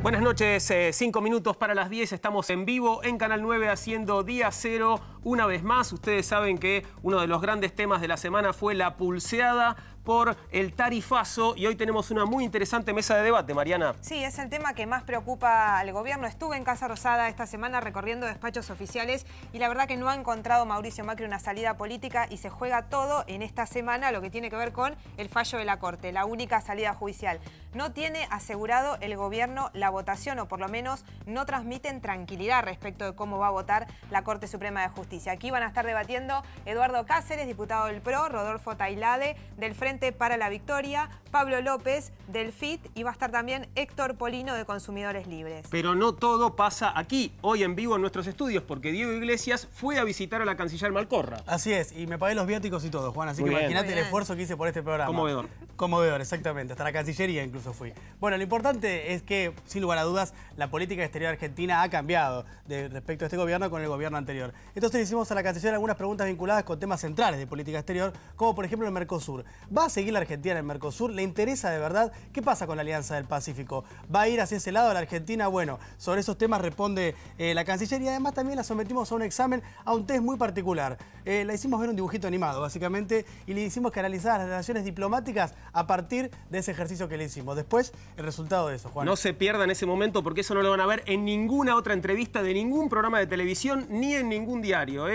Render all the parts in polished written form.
Buenas noches, 5 minutos para las 10, estamos en vivo en Canal 9 haciendo Día Cero una vez más. Ustedes saben que uno de los grandes temas de la semana fue la pulseada por el tarifazo y hoy tenemos una muy interesante mesa de debate, Mariana. Sí, es el tema que más preocupa al gobierno. Estuve en Casa Rosada esta semana recorriendo despachos oficiales y la verdad que no ha encontrado Mauricio Macri una salida política y se juega todo en esta semana lo que tiene que ver con el fallo de la Corte, la única salida judicial. No tiene asegurado el gobierno la votación, o por lo menos no transmiten tranquilidad respecto de cómo va a votar la Corte Suprema de Justicia. Aquí van a estar debatiendo Eduardo Cáceres, diputado del PRO, Rodolfo Tailade, del Frente para la Victoria, Pablo López, del FIT, y va a estar también Héctor Polino, de Consumidores Libres. Pero no todo pasa aquí, hoy en vivo en nuestros estudios, porque Diego Iglesias fue a visitar a la canciller Malcorra. Así es, y me pagué los viáticos y todo, Juan, así que imagínate el esfuerzo que hice por este programa. Conmovedor. Conmovedor, exactamente, hasta la Cancillería incluso fui. Bueno, lo importante es que, sin lugar a dudas, la política exterior argentina ha cambiado respecto a este gobierno con el gobierno anterior. Entonces le hicimos a la Canciller algunas preguntas vinculadas con temas centrales de política exterior, como por ejemplo el Mercosur. ¿Va a seguir la Argentina en el Mercosur? ¿Le interesa de verdad? ¿Qué pasa con la Alianza del Pacífico? ¿Va a ir hacia ese lado la Argentina? Bueno, sobre esos temas responde la Canciller y además también la sometimos a un examen, a un test muy particular. La hicimos ver un dibujito animado, básicamente, y le hicimos que analizara las relaciones diplomáticas a partir de ese ejercicio que le hicimos. Después, el resultado de eso, Juan. No se pierdan ese momento porque eso no lo van a ver en ninguna otra entrevista de ningún programa de televisión ni en ningún diario.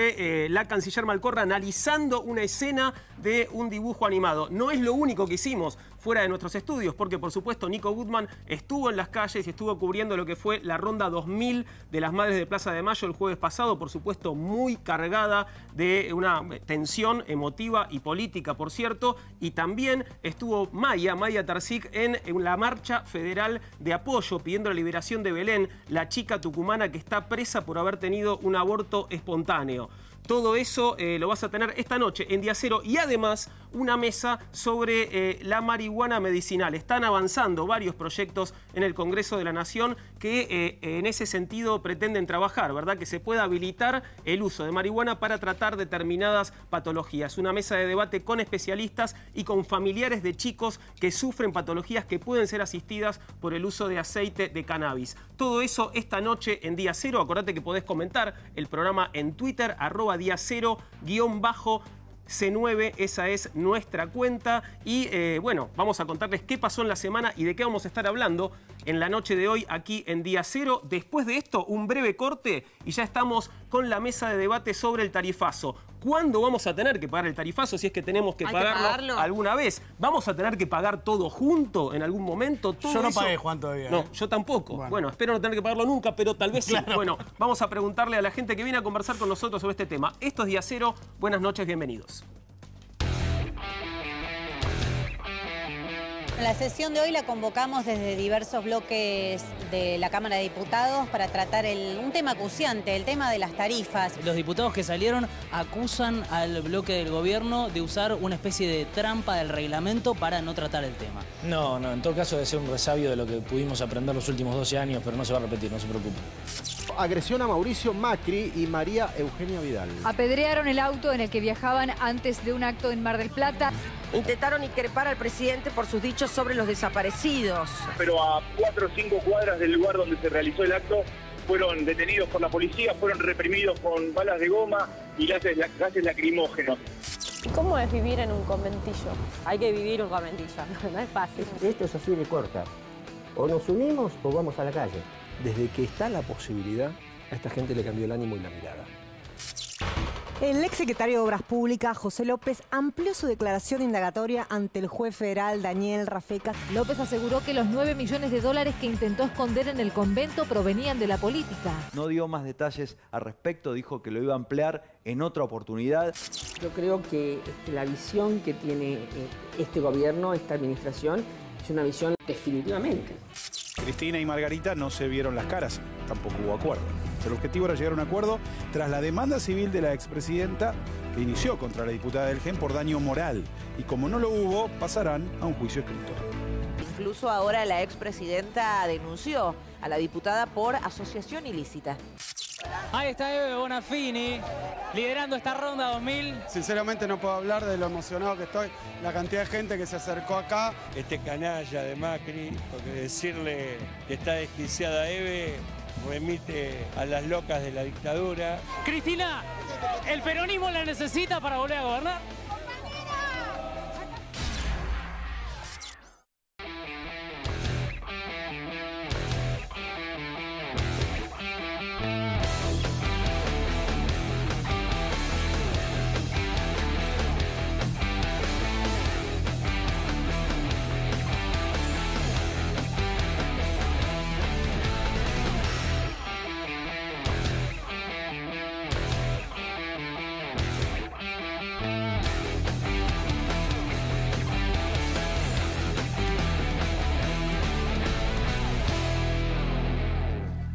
La Canciller Malcorra analizando una escena de un dibujo animado. No es lo único que hicimos fuera de nuestros estudios, porque por supuesto Nico Goodman estuvo en las calles y estuvo cubriendo lo que fue la ronda 2000 de las Madres de Plaza de Mayo el jueves pasado, por supuesto muy cargada de una tensión emotiva y política, por cierto, y también estuvo Maya Tarzik en la marcha federal de apoyo pidiendo la liberación de Belén, la chica tucumana que está presa por haber tenido un aborto espontáneo. Todo eso lo vas a tener esta noche en Día Cero y además una mesa sobre la marihuana medicinal. Están avanzando varios proyectos en el Congreso de la Nación que en ese sentido pretenden trabajar, ¿verdad? Que se pueda habilitar el uso de marihuana para tratar determinadas patologías. Una mesa de debate con especialistas y con familiares de chicos que sufren patologías que pueden ser asistidas por el uso de aceite de cannabis. Todo eso esta noche en Día Cero. Acordate que podés comentar el programa en Twitter, @Día Cero _C9, esa es nuestra cuenta. Y bueno, vamos a contarles qué pasó en la semana y de qué vamos a estar hablando en la noche de hoy aquí en Día Cero. Después de esto, un breve corte y ya estamos con la mesa de debate sobre el tarifazo. ¿Cuándo vamos a tener que pagar el tarifazo? Si es que tenemos que pagarlo alguna vez. ¿Vamos a tener que pagar todo junto en algún momento? Yo no pagué, Juan, todavía. No, yo tampoco. Bueno, espero no tener que pagarlo nunca, pero tal vez sí. Claro. Bueno, vamos a preguntarle a la gente que viene a conversar con nosotros sobre este tema. Esto es Día Cero. Buenas noches, bienvenidos. La sesión de hoy la convocamos desde diversos bloques de la Cámara de Diputados para tratar un tema acuciante, el tema de las tarifas. Los diputados que salieron acusan al bloque del gobierno de usar una especie de trampa del reglamento para no tratar el tema. No, en todo caso debe ser un resabio de lo que pudimos aprender los últimos 12 años, pero no se va a repetir, no se preocupe. Agresión a Mauricio Macri y María Eugenia Vidal. Apedrearon el auto en el que viajaban antes de un acto en Mar del Plata. Intentaron increpar al presidente por sus dichos sobre los desaparecidos. Pero a 4 o 5 cuadras del lugar donde se realizó el acto fueron detenidos por la policía, fueron reprimidos con balas de goma y gases lacrimógenos. ¿Cómo es vivir en un conventillo? Hay que vivir un conventillo, no es fácil. Esto es así de corta. O nos unimos o vamos a la calle. Desde que está la posibilidad, a esta gente le cambió el ánimo y la mirada. El exsecretario de Obras Públicas, José López, amplió su declaración indagatoria ante el juez federal Daniel Rafecas. López aseguró que los 9 millones de dólares que intentó esconder en el convento provenían de la política. No dio más detalles al respecto, dijo que lo iba a emplear en otra oportunidad. Yo creo que la visión que tiene este gobierno, esta administración, es una visión definitivamente. Cristina y Margarita no se vieron las caras, tampoco hubo acuerdo. El objetivo era llegar a un acuerdo tras la demanda civil de la expresidenta que inició contra la diputada del GEN por daño moral. Y como no lo hubo, pasarán a un juicio escrito. Incluso ahora la expresidenta denunció a la diputada por asociación ilícita. Ahí está Eve Bonafini, liderando esta ronda 2000. Sinceramente no puedo hablar de lo emocionado que estoy, la cantidad de gente que se acercó acá. Este canalla de Macri, porque decirle que está desquiciada Eve remite a las locas de la dictadura. Cristina, ¿el peronismo la necesita para volver a gobernar?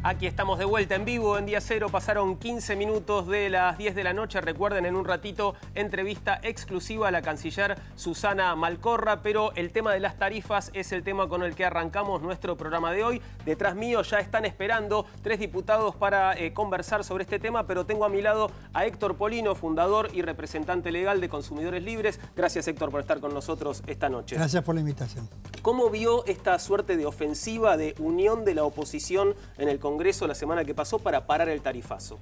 Aquí estamos de vuelta en vivo en Día Cero. Pasaron 15 minutos de las 10 de la noche. Recuerden, en un ratito, entrevista exclusiva a la canciller Susana Malcorra. Pero el tema de las tarifas es el tema con el que arrancamos nuestro programa de hoy. Detrás mío ya están esperando 3 diputados para conversar sobre este tema. Pero tengo a mi lado a Héctor Polino, fundador y representante legal de Consumidores Libres. Gracias, Héctor, por estar con nosotros esta noche. Gracias por la invitación. ¿Cómo vio esta suerte de ofensiva, de unión de la oposición en el Congreso la semana que pasó para parar el tarifazo?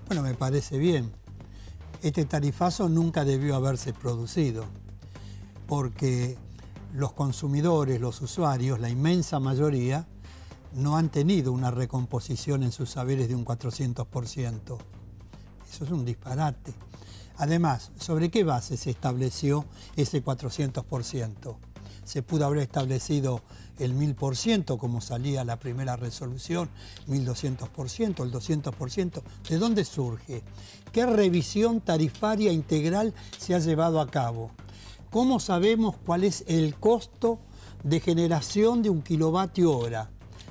Bueno, me parece bien. Este tarifazo nunca debió haberse producido, porque los consumidores, los usuarios, la inmensa mayoría, no han tenido una recomposición en sus saberes de un 400%. Eso es un disparate. Además, ¿sobre qué base se estableció ese 400%? Se pudo haber establecido el 1000%, como salía la primera resolución, 1200%, el 200%. ¿De dónde surge? ¿Qué revisión tarifaria integral se ha llevado a cabo? ¿Cómo sabemos cuál es el costo de generación de un kilovatio hora?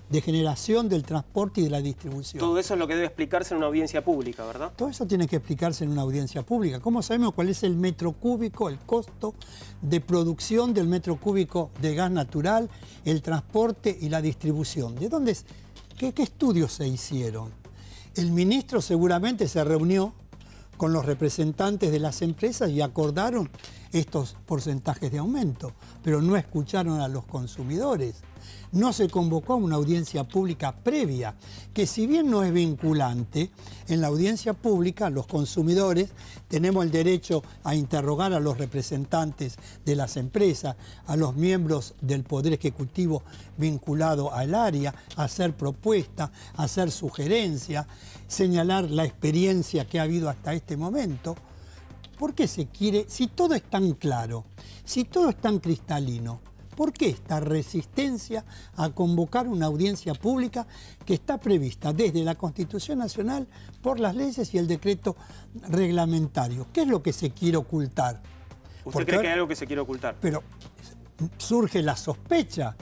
De generación del transporte y de la distribución. Todo eso es lo que debe explicarse en una audiencia pública, ¿verdad? Todo eso tiene que explicarse en una audiencia pública. ¿Cómo sabemos cuál es el metro cúbico, el costo de producción del metro cúbico de gas natural, el transporte y la distribución? ¿De dónde es? ¿Qué estudios se hicieron? El ministro seguramente se reunió con los representantes de las empresas y acordaron estos porcentajes de aumento, pero no escucharon a los consumidores. No se convocó a una audiencia pública previa, que si bien no es vinculante, en la audiencia pública los consumidores tenemos el derecho a interrogar a los representantes de las empresas, a los miembros del Poder Ejecutivo vinculado al área, a hacer propuestas, a hacer sugerencias, señalar la experiencia que ha habido hasta este momento. ¿Por qué se quiere, si todo es tan claro, si todo es tan cristalino, ¿por qué esta resistencia a convocar una audiencia pública que está prevista desde la Constitución Nacional por las leyes y el decreto reglamentario? ¿Qué es lo que se quiere ocultar? ¿Usted cree que hay algo que se quiere ocultar? Pero surge la sospecha,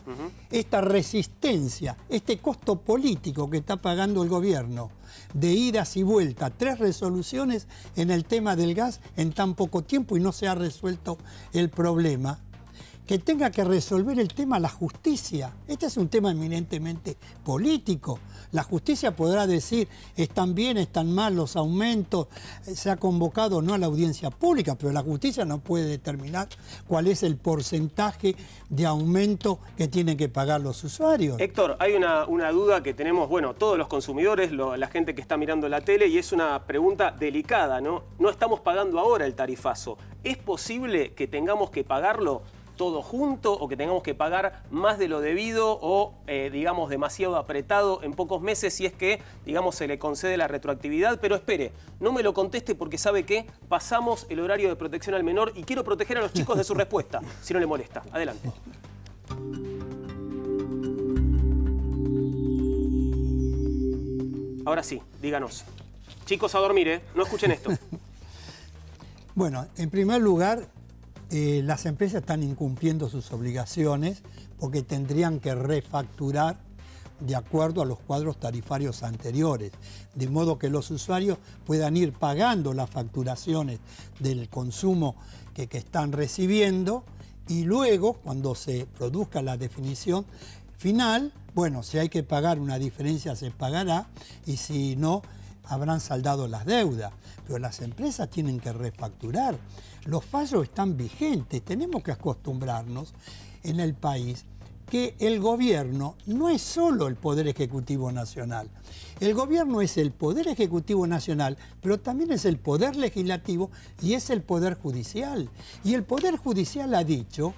esta resistencia, este costo político que está pagando el gobierno de idas y vueltas, 3 resoluciones en el tema del gas en tan poco tiempo y no se ha resuelto el problema. Que tenga que resolver el tema la justicia. Este es un tema eminentemente político. La justicia podrá decir, están bien, están mal los aumentos, se ha convocado o no a la audiencia pública, pero la justicia no puede determinar cuál es el porcentaje de aumento que tienen que pagar los usuarios. Héctor, hay una duda que tenemos, bueno, todos los consumidores, la gente que está mirando la tele, y es una pregunta delicada, ¿no? No estamos pagando ahora el tarifazo. ¿Es posible que tengamos que pagarlo todo junto o que tengamos que pagar más de lo debido o, digamos, demasiado apretado en pocos meses si es que, digamos, se le concede la retroactividad? Pero espere, no me lo conteste porque sabe que pasamos el horario de protección al menor y quiero proteger a los chicos de su respuesta, si no le molesta. Adelante. Ahora sí, díganos. Chicos, a dormir, ¿eh? No escuchen esto. Bueno, en primer lugar, las empresas están incumpliendo sus obligaciones porque tendrían que refacturar de acuerdo a los cuadros tarifarios anteriores, de modo que los usuarios puedan ir pagando las facturaciones del consumo que están recibiendo y luego, cuando se produzca la definición final, bueno, si hay que pagar una diferencia se pagará y si no, habrán saldado las deudas, pero las empresas tienen que refacturar. Los fallos están vigentes, tenemos que acostumbrarnos en el país que el gobierno no es solo el Poder Ejecutivo Nacional. El gobierno es el Poder Ejecutivo Nacional, pero también es el Poder Legislativo y es el Poder Judicial. Y el Poder Judicial ha dicho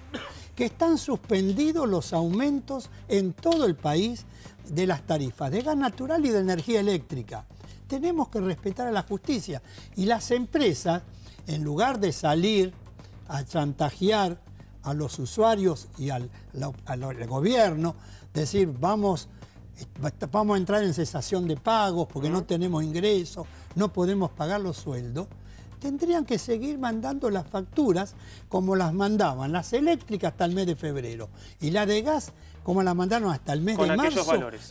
que están suspendidos los aumentos en todo el país de las tarifas de gas natural y de energía eléctrica. Tenemos que respetar a la justicia. Y las empresas, en lugar de salir a chantajear a los usuarios y al gobierno, decir vamos a entrar en cesación de pagos porque no tenemos ingresos, no podemos pagar los sueldos, tendrían que seguir mandando las facturas como las mandaban las eléctricas hasta el mes de febrero y la de gas como la mandaron hasta el mes de marzo,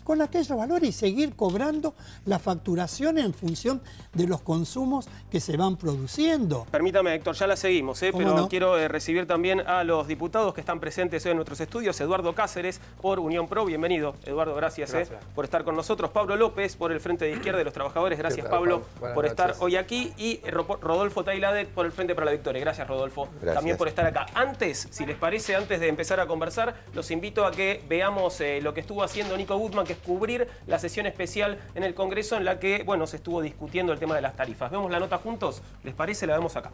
con aquellos valores y seguir cobrando la facturación en función de los consumos que se van produciendo. Permítame, Héctor, ya la seguimos, pero no? Quiero recibir también a los diputados que están presentes hoy en nuestros estudios. Eduardo Cáceres, por Unión Pro, bienvenido. Eduardo, gracias. Por estar con nosotros. Pablo López, por el Frente de Izquierda de los Trabajadores. Gracias, Pablo, por estar hoy aquí. Y Rodolfo Tailadet, por el Frente para la Victoria. Gracias, Rodolfo, también por estar acá. Antes, si les parece, antes de empezar a conversar, los invito a que veamos lo que estuvo haciendo Nico Gutman, que es cubrir la sesión especial en el Congreso en la que, bueno, se estuvo discutiendo el tema de las tarifas. ¿Vemos la nota juntos? ¿Les parece? La vemos acá.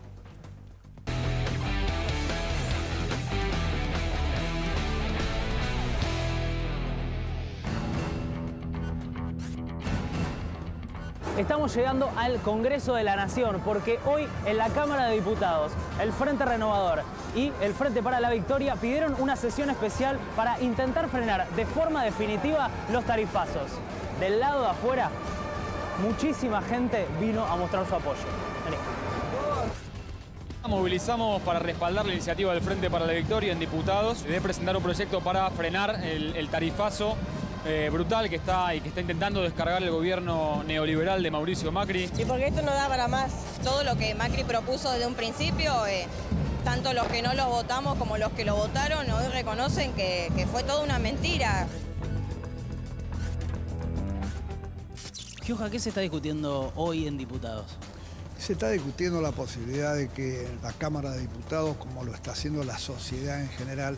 Estamos llegando al Congreso de la Nación porque hoy en la Cámara de Diputados el Frente Renovador y el Frente para la Victoria pidieron una sesión especial para intentar frenar de forma definitiva los tarifazos. Del lado de afuera, muchísima gente vino a mostrar su apoyo. Vení. Movilizamos para respaldar la iniciativa del Frente para la Victoria en diputados de presentar un proyecto para frenar el tarifazo brutal que está intentando descargar el gobierno neoliberal de Mauricio Macri. Y porque esto no da para más. Todo lo que Macri propuso desde un principio, tanto los que no lo votamos como los que lo votaron, hoy reconocen que fue toda una mentira. Gioja, ¿qué se está discutiendo hoy en diputados? Se está discutiendo la posibilidad de que la Cámara de Diputados, como lo está haciendo la sociedad en general,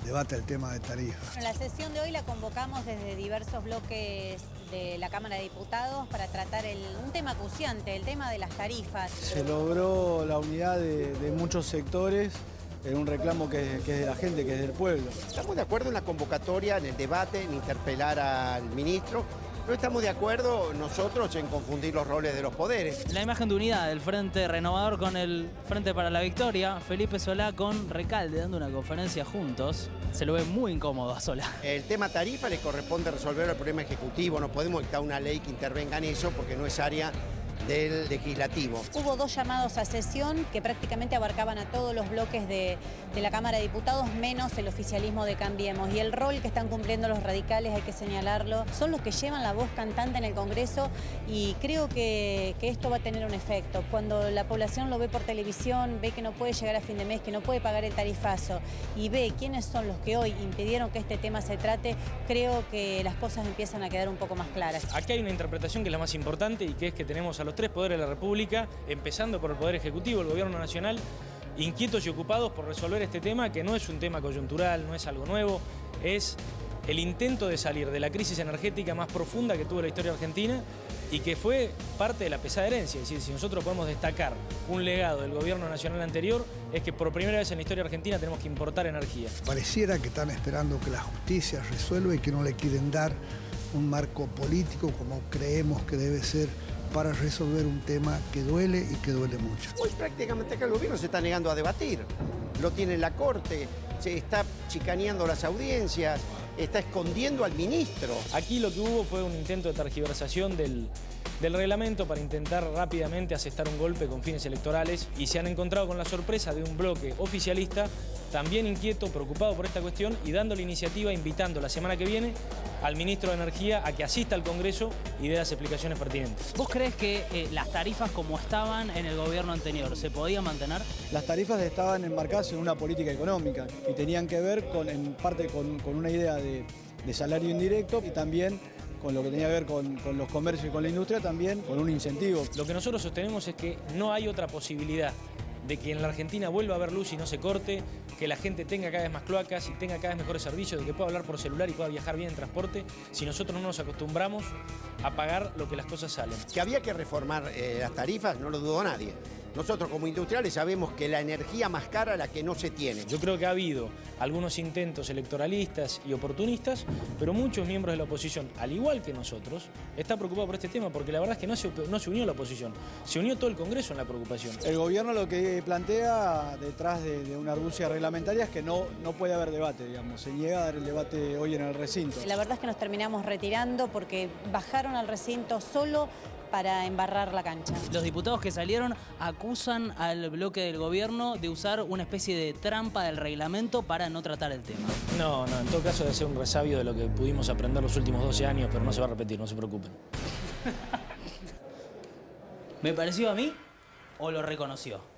debate el tema de tarifas. La sesión de hoy la convocamos desde diversos bloques de la Cámara de Diputados para tratar un tema acuciante, el tema de las tarifas. Se logró la unidad de muchos sectores en un reclamo que es de la gente, que es del pueblo. Estamos de acuerdo en la convocatoria, en el debate, en interpelar al ministro. No estamos de acuerdo nosotros en confundir los roles de los poderes. La imagen de unidad del Frente Renovador con el Frente para la Victoria, Felipe Solá con Recalde dando una conferencia juntos. Se lo ve muy incómodo a Solá. El tema tarifa le corresponde resolver el problema ejecutivo. No podemos dictar una ley que intervenga en eso porque no es área del legislativo. Hubo 2 llamados a sesión que prácticamente abarcaban a todos los bloques de la Cámara de Diputados, menos el oficialismo de Cambiemos. Y el rol que están cumpliendo los radicales, hay que señalarlo, son los que llevan la voz cantante en el Congreso y creo que esto va a tener un efecto. Cuando la población lo ve por televisión, ve que no puede llegar a fin de mes, que no puede pagar el tarifazo y ve quiénes son los que hoy impidieron que este tema se trate, creo que las cosas empiezan a quedar un poco más claras. Aquí hay una interpretación que es la más importante y que es que tenemos a los 3 poderes de la República, empezando por el Poder Ejecutivo, el Gobierno Nacional, inquietos y ocupados por resolver este tema, que no es un tema coyuntural, no es algo nuevo, es el intento de salir de la crisis energética más profunda que tuvo la historia argentina y que fue parte de la pesada herencia. Es decir, si nosotros podemos destacar un legado del Gobierno Nacional anterior, es que por primera vez en la historia argentina tenemos que importar energía. Pareciera que están esperando que la justicia resuelva y que no le quieren dar un marco político como creemos que debe ser para resolver un tema que duele y que duele mucho. Hoy prácticamente acá el gobierno se está negando a debatir. Lo tiene en la Corte, se está chicaneando las audiencias, está escondiendo al ministro. Aquí lo que hubo fue un intento de tergiversación del reglamento para intentar rápidamente asestar un golpe con fines electorales y se han encontrado con la sorpresa de un bloque oficialista también inquieto, preocupado por esta cuestión y dando la iniciativa, invitando la semana que viene al ministro de Energía a que asista al Congreso y dé las explicaciones pertinentes. ¿Vos crees que las tarifas como estaban en el gobierno anterior se podían mantener? Las tarifas estaban enmarcadas en una política económica y tenían que ver en parte con una idea de salario indirecto y también con lo que tenía que ver con los comercios y con la industria, también con un incentivo. Lo que nosotros sostenemos es que no hay otra posibilidad de que en la Argentina vuelva a haber luz y no se corte, que la gente tenga cada vez más cloacas y tenga cada vez mejores servicios, de que pueda hablar por celular y pueda viajar bien en transporte, si nosotros no nos acostumbramos a pagar lo que las cosas salen. Que había que reformar las tarifas, no lo dudó nadie. Nosotros como industriales sabemos que la energía más cara es la que no se tiene. Yo creo que ha habido algunos intentos electoralistas y oportunistas, pero muchos miembros de la oposición, al igual que nosotros, están preocupados por este tema, porque la verdad es que no se unió la oposición, se unió todo el Congreso en la preocupación. El gobierno lo que plantea detrás de una argucia reglamentaria es que no puede haber debate, digamos, se niega a dar el debate hoy en el recinto. La verdad es que nos terminamos retirando porque bajaron al recinto solo para embarrar la cancha. Los diputados que salieron acusan al bloque del gobierno de usar una especie de trampa del reglamento para no tratar el tema. No, en todo caso debe ser un resabio de lo que pudimos aprender los últimos 12 años, pero no se va a repetir, no se preocupen. ¿Me pareció a mí o lo reconoció?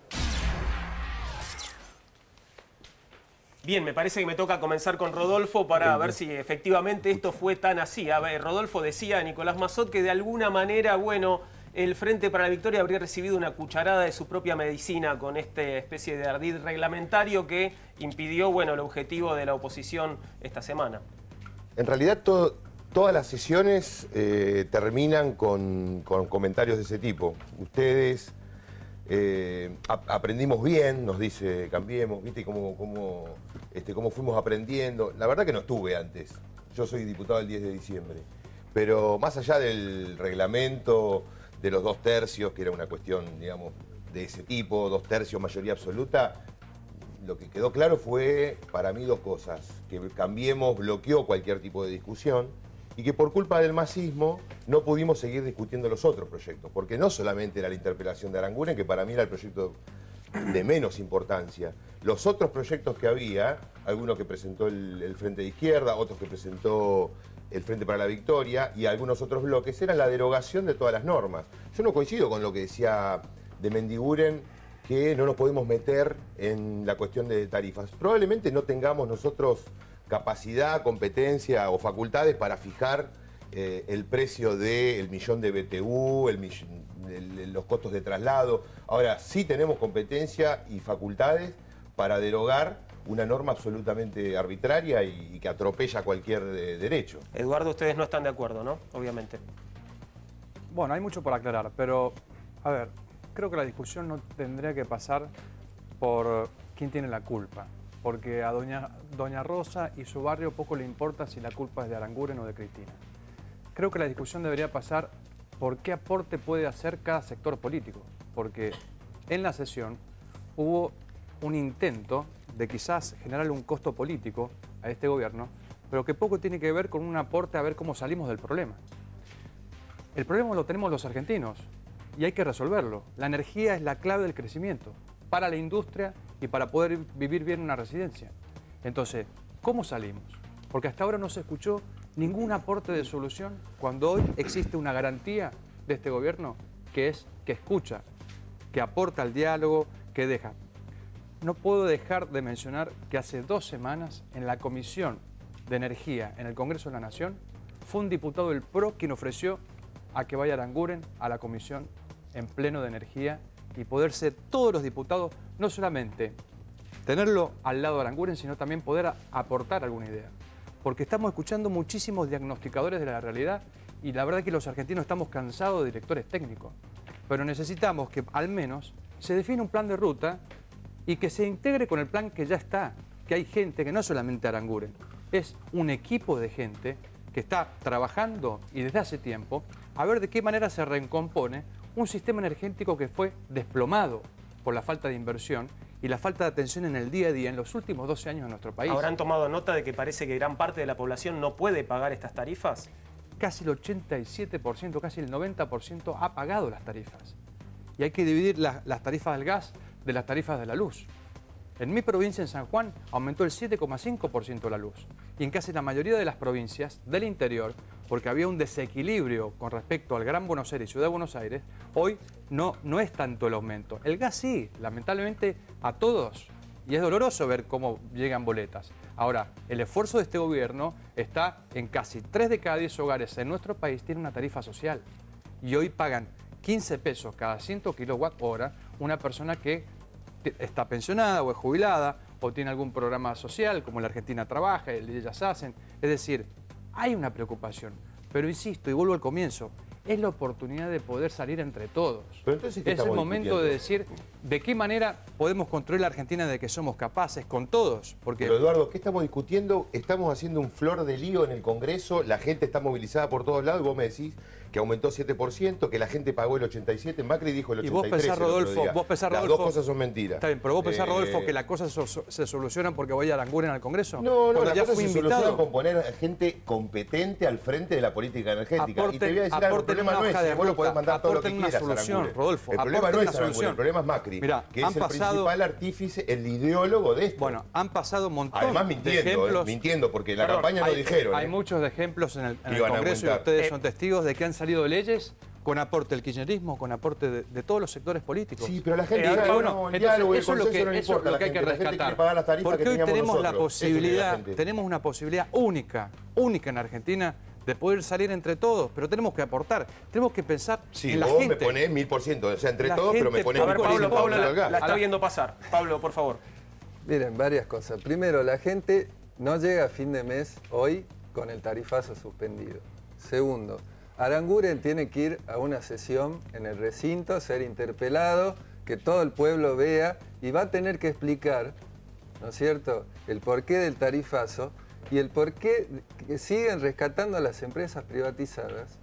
Bien, me parece que me toca comenzar con Rodolfo para ver si efectivamente esto fue tan así. A ver, Rodolfo decía a Nicolás Massot que de alguna manera, bueno, el Frente para la Victoria habría recibido una cucharada de su propia medicina con esta especie de ardid reglamentario que impidió, bueno, el objetivo de la oposición esta semana. En realidad todas las sesiones terminan con comentarios de ese tipo. Ustedes aprendimos bien, nos dice Cambiemos, ¿viste? Cómo fuimos aprendiendo. La verdad que no estuve antes. Yo soy diputado el 10 de diciembre. Pero más allá del reglamento, de los 2 tercios, que era una cuestión, digamos, de ese tipo, 2 tercios, mayoría absoluta, lo que quedó claro fue, para mí, 2 cosas. Que Cambiemos bloqueó cualquier tipo de discusión y que por culpa del masismo no pudimos seguir discutiendo los otros proyectos, porque no solamente era la interpelación de Aranguren, que para mí era el proyecto de menos importancia. Los otros proyectos que había, algunos que presentó el Frente de Izquierda, otros que presentó el Frente para la Victoria y algunos otros bloques, eran la derogación de todas las normas. Yo no coincido con lo que decía de Mendiguren, que no nos podemos meter en la cuestión de tarifas. Probablemente no tengamos nosotros capacidad, competencia o facultades para fijar el precio del millón de BTU, los costos de traslado. Ahora, sí tenemos competencia y facultades para derogar una norma absolutamente arbitraria y que atropella cualquier derecho. Eduardo, ustedes no están de acuerdo, ¿no? Obviamente. Bueno, hay mucho por aclarar, pero, a ver, creo que la discusión no tendría que pasar por quién tiene la culpa. Porque a doña Rosa y su barrio poco le importa si la culpa es de Aranguren o de Cristina. Creo que la discusión debería pasar por qué aporte puede hacer cada sector político. Porque en la sesión hubo un intento de quizás generarle un costo político a este gobierno, pero que poco tiene que ver con un aporte a ver cómo salimos del problema. El problema lo tenemos los argentinos y hay que resolverlo. La energía es la clave del crecimiento para la industria y para poder vivir bien en una residencia. Entonces, ¿cómo salimos? Porque hasta ahora no se escuchó ningún aporte de solución cuando hoy existe una garantía de este gobierno que es que escucha, que aporta al diálogo, que deja. No puedo dejar de mencionar que hace 2 semanas en la Comisión de Energía en el Congreso de la Nación fue un diputado del PRO quien ofreció a que vaya Aranguren a la Comisión en pleno de Energía y poder ser todos los diputados, no solamente tenerlo al lado de Aranguren, sino también poder aportar alguna idea. Porque estamos escuchando muchísimos diagnosticadores de la realidad y la verdad es que los argentinos estamos cansados de directores técnicos. Pero necesitamos que al menos se define un plan de ruta y que se integre con el plan que ya está. Que hay gente que no solamente Aranguren, es un equipo de gente que está trabajando y desde hace tiempo a ver de qué manera se recompone un sistema energético que fue desplomado por la falta de inversión y la falta de atención en el día a día en los últimos 12 años en nuestro país. ¿Habrán tomado nota de que parece que gran parte de la población no puede pagar estas tarifas? Casi el 87%, casi el 90% ha pagado las tarifas. Y hay que dividir las tarifas del gas de las tarifas de la luz. En mi provincia, en San Juan, aumentó el 7,5% la luz. Y en casi la mayoría de las provincias del interior, porque había un desequilibrio con respecto al Gran Buenos Aires y Ciudad de Buenos Aires, hoy no es tanto el aumento. El gas sí, lamentablemente a todos. Y es doloroso ver cómo llegan boletas. Ahora, el esfuerzo de este gobierno está en casi 3 de cada 10 hogares en nuestro país tienen una tarifa social. Y hoy pagan 15 pesos cada 100 kWh una persona que está pensionada o es jubilada o tiene algún programa social, como la Argentina Trabaja, el Ellas Hacen. Es decir, hay una preocupación. Pero insisto, y vuelvo al comienzo, es la oportunidad de poder salir entre todos. Pero entonces, ¿qué es el estamos momento de decir de qué manera podemos construir la Argentina de que somos capaces con todos. Porque... Pero Eduardo, ¿qué estamos discutiendo? Estamos haciendo un flor de lío en el Congreso, la gente está movilizada por todos lados, y vos me decís que aumentó 7%, que la gente pagó el 87%, Macri dijo el 83%. Y vos pensás, Rodolfo, las dos cosas son mentiras. Está bien, pero vos pensás, Rodolfo, que las cosas se solucionan porque voy a Aranguren al Congreso. No, las cosas se solucionan con poner gente competente al frente de la política energética. Y te voy a decir algo, el problema no es, vos lo podés mandar todo lo que quieras, solución, Rodolfo. El problema no es Aranguren, el problema es Macri, que es el principal artífice, el ideólogo de esto. Bueno, han pasado un montón Además, de ejemplos. mintiendo, porque en la campaña lo dijeron. Hay muchos ejemplos en el Congreso y ustedes son testigos de que han salido leyes con aporte del kirchnerismo, con aporte de todos los sectores políticos. Sí, pero la gente eso es lo que hay que rescatar. Porque hoy tenemos la posibilidad, tenemos una posibilidad única en Argentina de poder salir entre todos, pero tenemos que aportar, tenemos que pensar en la gente. Sí, vos me ponés 1000%, o sea, entre todos, pero me ponés 1000%. Pablo la está viendo pasar. Pablo, por favor. Miren, varias cosas. Primero, la gente no llega a fin de mes hoy con el tarifazo suspendido. Segundo, Aranguren tiene que ir a una sesión en el recinto, ser interpelado, que todo el pueblo vea y va a tener que explicar, ¿no es cierto?, el porqué del tarifazo y el porqué que siguen rescatando a las empresas privatizadas,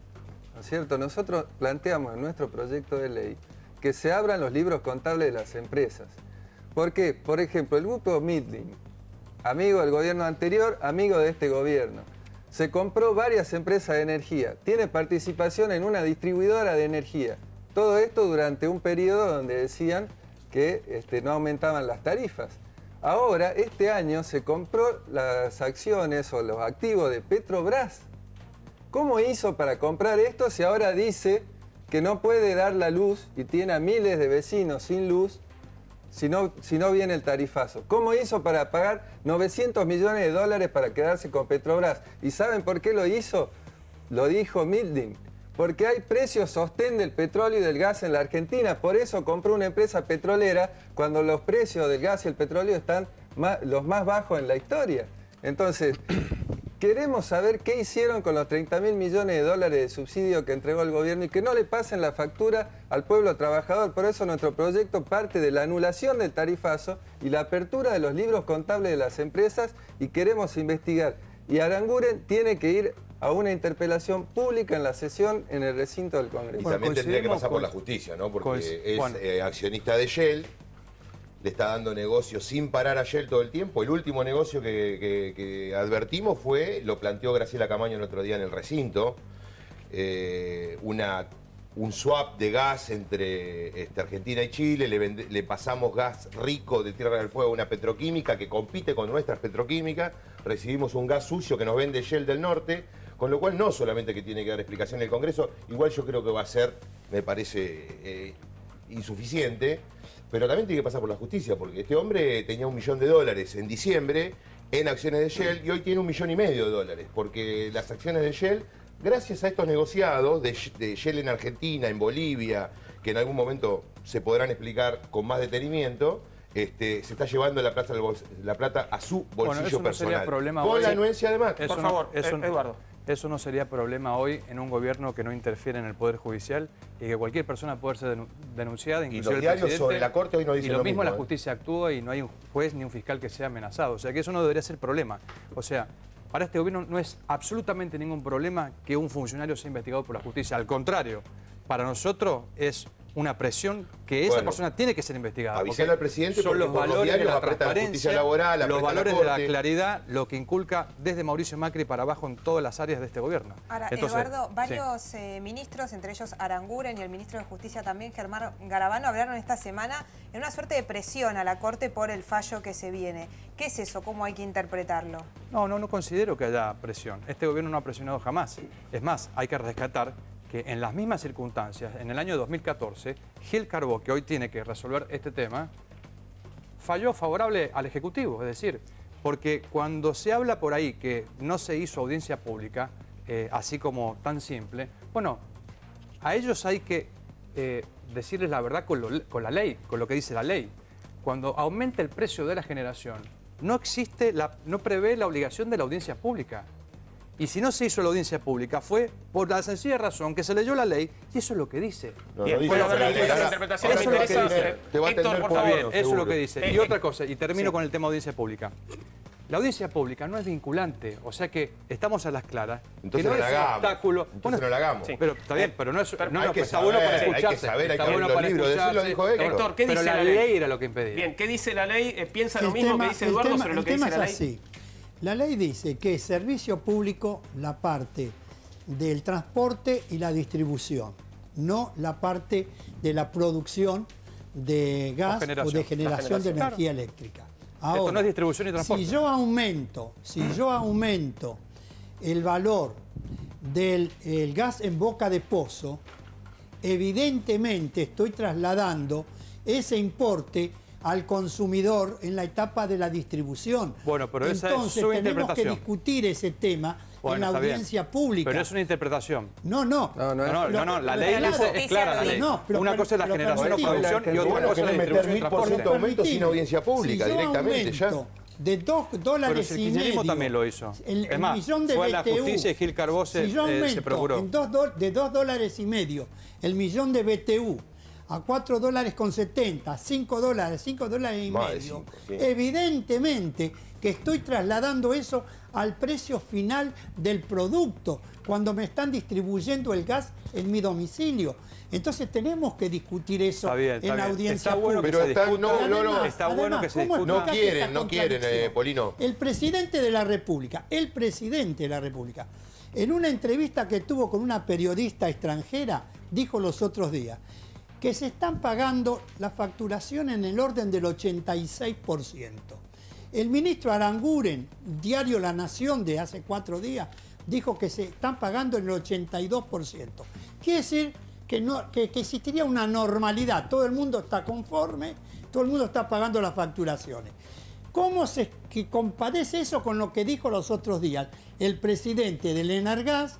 ¿no es cierto? Nosotros planteamos en nuestro proyecto de ley que se abran los libros contables de las empresas. ¿Por qué? Por ejemplo, el grupo Midling, amigo del gobierno anterior, amigo de este gobierno, se compró varias empresas de energía, tiene participación en una distribuidora de energía. Todo esto durante un periodo donde decían que no aumentaban las tarifas. Ahora, este año se compró las acciones o los activos de Petrobras. ¿Cómo hizo para comprar esto si ahora dice que no puede dar la luz y tiene a miles de vecinos sin luz si no viene el tarifazo? ¿Cómo hizo para pagar 900 millones de dólares para quedarse con Petrobras? ¿Y saben por qué lo hizo? Lo dijo Midling. Porque hay precios sostén del petróleo y del gas en la Argentina. Por eso compró una empresa petrolera cuando los precios del gas y el petróleo están los más bajos en la historia. Entonces, queremos saber qué hicieron con los 30.000 millones de dólares de subsidio que entregó el gobierno y que no le pasen la factura al pueblo trabajador. Por eso nuestro proyecto parte de la anulación del tarifazo y la apertura de los libros contables de las empresas y queremos investigar. Y Aranguren tiene que ir a una interpelación pública en la sesión en el recinto del Congreso. Y también tendría que pasar por la justicia, ¿no? Porque es accionista de Shell, le está dando negocio sin parar a Shell todo el tiempo. El último negocio que advertimos lo planteó Graciela Camaño el otro día en el recinto, un swap de gas entre Argentina y Chile, le pasamos gas rico de Tierra del Fuego a una petroquímica que compite con nuestras petroquímicas, recibimos un gas sucio que nos vende Shell del Norte, con lo cual no solamente que tiene que dar explicación en el Congreso, igual yo creo que va a ser, me parece, insuficiente, pero también tiene que pasar por la justicia, porque este hombre tenía $1 millón en diciembre en acciones de Shell y hoy tiene $1,5 millones, porque las acciones de Shell, gracias a estos negociados de Shell en Argentina, en Bolivia, que en algún momento se podrán explicar con más detenimiento, se está llevando la plata a su bolsillo eso no personal. Sería problema con hoy. la anuencia de Macri. Por favor, Eduardo. Eso no sería problema hoy en un gobierno que no interfiere en el Poder Judicial y que cualquier persona puede ser denunciada, inclusive y los diarios sobre la Corte hoy no dicen lo mismo. La ¿eh? justicia actúa y no hay un juez ni un fiscal que sea amenazado. O sea que eso no debería ser problema. O sea, para este gobierno no es absolutamente ningún problema que un funcionario sea investigado por la justicia. Al contrario, para nosotros es una presión que esa persona tiene que ser investigada. Avisarle al presidente son los valores de la transparencia, laboral, los valores de la claridad, lo que inculca desde Mauricio Macri para abajo en todas las áreas de este gobierno. Ahora, Eduardo, varios ministros, entre ellos Aranguren y el ministro de Justicia también, Germán Garabano, hablaron esta semana en una suerte de presión a la Corte por el fallo que se viene. ¿Qué es eso? ¿Cómo hay que interpretarlo? No considero que haya presión. Este gobierno no ha presionado jamás. Es más, hay que rescatar que en las mismas circunstancias, en el año 2014, Gil Carbó, que hoy tiene que resolver este tema, falló favorable al Ejecutivo. Es decir, Porque cuando se habla por ahí que no se hizo audiencia pública, así como tan simple, bueno, a ellos hay que decirles la verdad con la ley, con lo que dice la ley. Cuando aumenta el precio de la generación, no prevé la obligación de la audiencia pública. Y si no se hizo la audiencia pública fue por la sencilla razón que se leyó la ley y eso es lo que dice. Bien, bueno, la interpretación eso es lo que dice. Te va a Héctor, atender por por favor. bien, Eso es lo que dice. Y otra cosa, y termino sí. con el tema de audiencia pública. La audiencia pública no es vinculante, o sea que estamos a las claras. Entonces que no no la es un hagamos. obstáculo. Entonces no la hagamos. Pero está bien, pero no es. hay que está bueno para saber, escucharse. hay que saber, hay que está abrir bueno los para libros, eso lo escucharse. dijo Héctor. Héctor, ¿qué Pero dice la ley era lo que impedía. Bien, ¿qué dice la ley? ¿Piensa lo mismo que dice Eduardo sobre lo que dice la ley? Así. La ley dice que es servicio público la parte del transporte y la distribución, no la parte de la producción de gas o de generación de energía eléctrica. Ahora, esto no es distribución y transporte. Si yo aumento el valor del gas en boca de pozo, evidentemente estoy trasladando ese importe al consumidor en la etapa de la distribución. Bueno, pero esa entonces es su tenemos que interpretación. discutir ese tema en la está bien. audiencia pública. Pero es una interpretación. No, la ley es clara. La ley. Una cosa es la generación o producción y otra cosa es la distribución y transporte. de aumento sin audiencia pública, directamente, ya. De $2,5 Pero si el kirchnerismo también lo hizo. El más, millón de fue a la BTU. justicia y Gil Carbó Si yo aumento se procuró. de $2,5 el millón de BTU a $4,70, $5, $5,5, evidentemente que estoy trasladando eso al precio final del producto cuando me están distribuyendo el gas en mi domicilio. Entonces tenemos que discutir eso en la audiencia pública. Pero está bueno que se discuta. No quieren, Polino. El presidente de la República, en una entrevista que tuvo con una periodista extranjera, dijo los otros días que se están pagando la facturación en el orden del 86%. El ministro Aranguren, diario La Nación de hace 4 días, dijo que se están pagando en el 82%. Quiere decir que existiría una normalidad, todo el mundo está conforme, todo el mundo está pagando las facturaciones. ¿Cómo se compadece eso con lo que dijo los otros días el presidente del Enargas,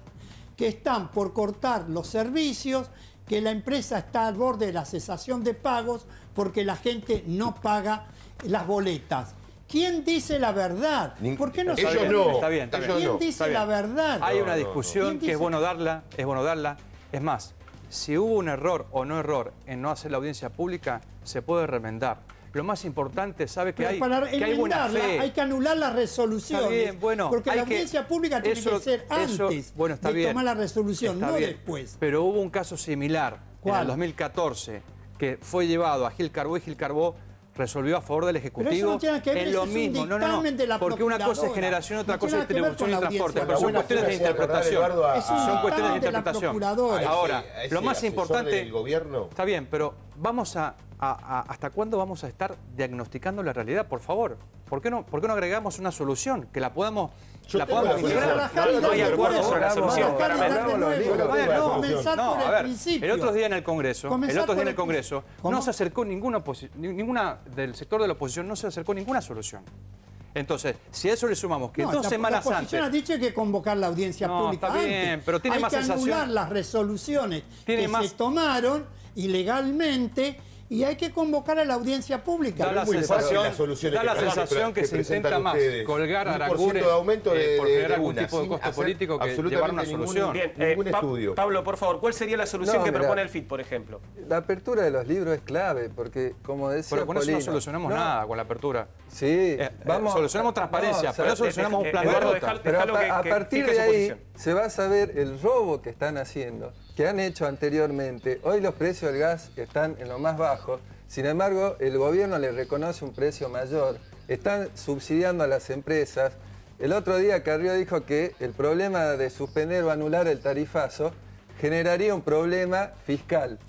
que están por cortar los servicios, que la empresa está al borde de la cesación de pagos porque la gente no paga las boletas? ¿Quién dice la verdad? ¿Por qué no ellos sabemos? no. Está bien. ¿Quién dice la verdad? Hay una discusión que es bueno darla, Es más, si hubo un error o no error en no hacer la audiencia pública, se puede remendar. Lo más importante, ¿sabe que hay? Que hay buena fe. Hay que anular las resoluciones. Está bien, bueno, porque la audiencia pública tiene que ser antes de tomar la resolución, no después. Pero hubo un caso similar en el 2014 que fue llevado a Gil Carbó y Gil Carbó resolvió a favor del Ejecutivo. Pero eso no tiene que ver, es lo mismo. Porque una cosa es generación, otra cosa es distribución y transporte. Pero son cuestiones de interpretación. Son cuestiones de interpretación. Ahora, lo más importante. El gobierno. Está bien, pero vamos ¿hasta cuándo vamos a estar diagnosticando la realidad? Por favor. ¿Por qué no agregamos una solución? Que la podamos integrar. No hay acuerdo sobre la solución, No, a ver, el otro día en el Congreso, no se acercó ninguna del sector de la oposición, no se acercó ninguna solución. Entonces, si a eso le sumamos que 2 semanas antes... La oposición ha dicho que hay que convocar la audiencia pública está bien, antes. Pero tiene más sensación. Hay que anular las resoluciones que se tomaron ilegalmente y hay que convocar a la audiencia pública. Da la sensación que se intenta más colgar a Aranguren por generar algún tipo de costo político que llevar una solución. Bien, Pablo, por favor, ¿cuál sería la solución que propone el FIT, por ejemplo? La apertura de los libros es clave, porque como decía Pero con eso no solucionamos nada, con la apertura. Sí, solucionamos transparencia, pero no solucionamos un plan de ruta. Pero a partir de ahí se va a saber el robo que están haciendo, que han hecho anteriormente. Hoy los precios del gas están en lo más bajo. Sin embargo, el gobierno le reconoce un precio mayor. Están subsidiando a las empresas. El otro día Carrió dijo que el problema de suspender o anular el tarifazo generaría un problema fiscal.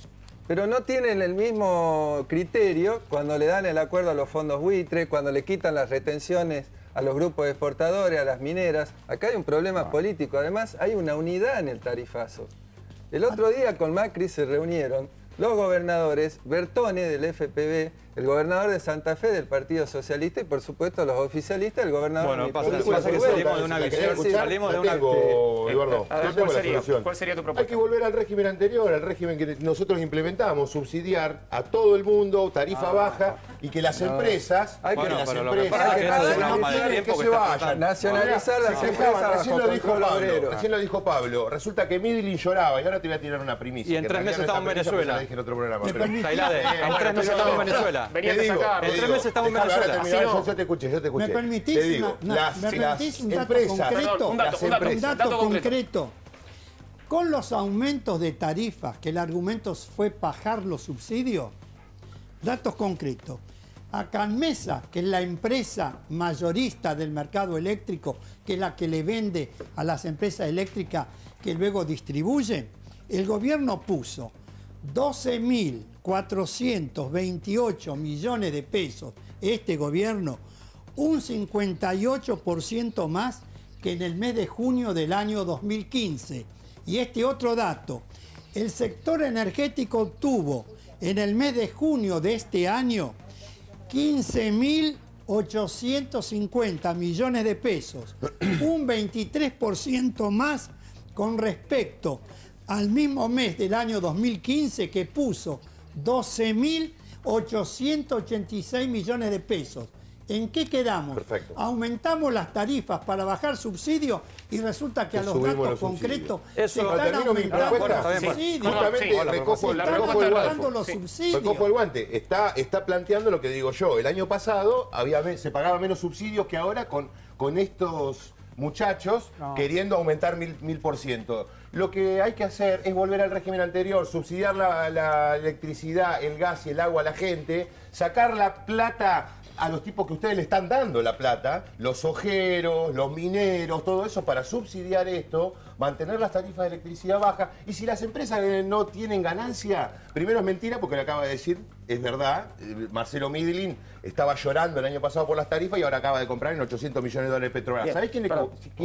Pero no tienen el mismo criterio cuando le dan el acuerdo a los fondos buitre, cuando le quitan las retenciones a los grupos exportadores, a las mineras. Acá hay un problema político. Además, hay una unidad en el tarifazo. El otro día con Macri se reunieron los gobernadores, Bertone del FPV, el gobernador de Santa Fe del Partido Socialista y por supuesto los oficialistas, el gobernador... Bueno, pasa que salimos de una visión, salimos de una... Eduardo, ¿cuál sería tu propuesta? Hay que volver al régimen anterior, al régimen que nosotros implementamos, subsidiar a todo el mundo, tarifa baja, y que las empresas... Nacionalizar las empresas. Recién lo dijo Pablo. Resulta que Midlin lloraba, y ahora te voy a tirar una primicia. Y en 3 meses estamos en Venezuela. En 3 meses estamos en Venezuela. Venían de sacar. En 3 meses estamos en Venezuela. Yo te escuché. ¿Me permitís un dato concreto? Con los aumentos de tarifas, que el argumento fue bajar los subsidios, datos concretos. A Canmesa, que es la empresa mayorista del mercado eléctrico, que es la que le vende a las empresas eléctricas que luego distribuyen, el gobierno puso 12.428 millones de pesos, este gobierno, un 58% más que en el mes de junio del año 2015. Y este otro dato, el sector energético obtuvo en el mes de junio de este año 15.850 millones de pesos, un 23% más con respecto al mismo mes del año 2015 que puso 12.886 millones de pesos. ¿En qué quedamos? Perfecto. Aumentamos las tarifas para bajar subsidios y resulta que a los datos concretos se están aumentando los subsidios. Justamente recojo el guante. Está planteando lo que digo yo. El año pasado se pagaba menos subsidios que ahora con estos muchachos queriendo aumentar 1000%. Lo que hay que hacer es volver al régimen anterior, subsidiar la electricidad, el gas y el agua a la gente, sacar la plata a los tipos que ustedes le están dando la plata, los ojeros, los mineros, todo eso para subsidiar esto, mantener las tarifas de electricidad bajas. Y si las empresas no tienen ganancia, primero es mentira porque lo acaba de decir, es verdad, Marcelo Midlin estaba llorando el año pasado por las tarifas y ahora acaba de comprar en 800 millones de dólares Petrobras. ¿Sabés quién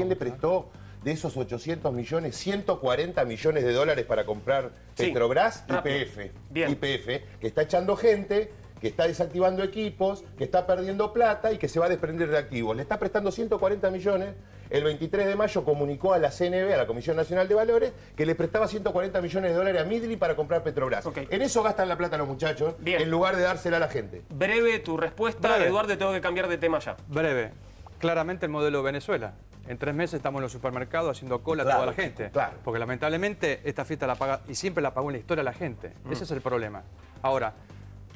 le prestó de esos 800 millones, 140 millones de dólares para comprar Petrobras? YPF, que está echando gente, que está desactivando equipos, que está perdiendo plata y que se va a desprender de activos. Le está prestando 140 millones. El 23 de mayo comunicó a la CNV, a la Comisión Nacional de Valores, que le prestaba 140 millones de dólares a Midlin para comprar Petrobras. En eso gastan la plata los muchachos, en lugar de dársela a la gente. Breve tu respuesta, Eduardo, tengo que cambiar de tema ya. Breve. Claramente el modelo de Venezuela. En 3 meses estamos en los supermercados haciendo cola a toda la gente. Porque lamentablemente esta fiesta la paga, y siempre la pagó en la historia la gente. Ese es el problema. Ahora,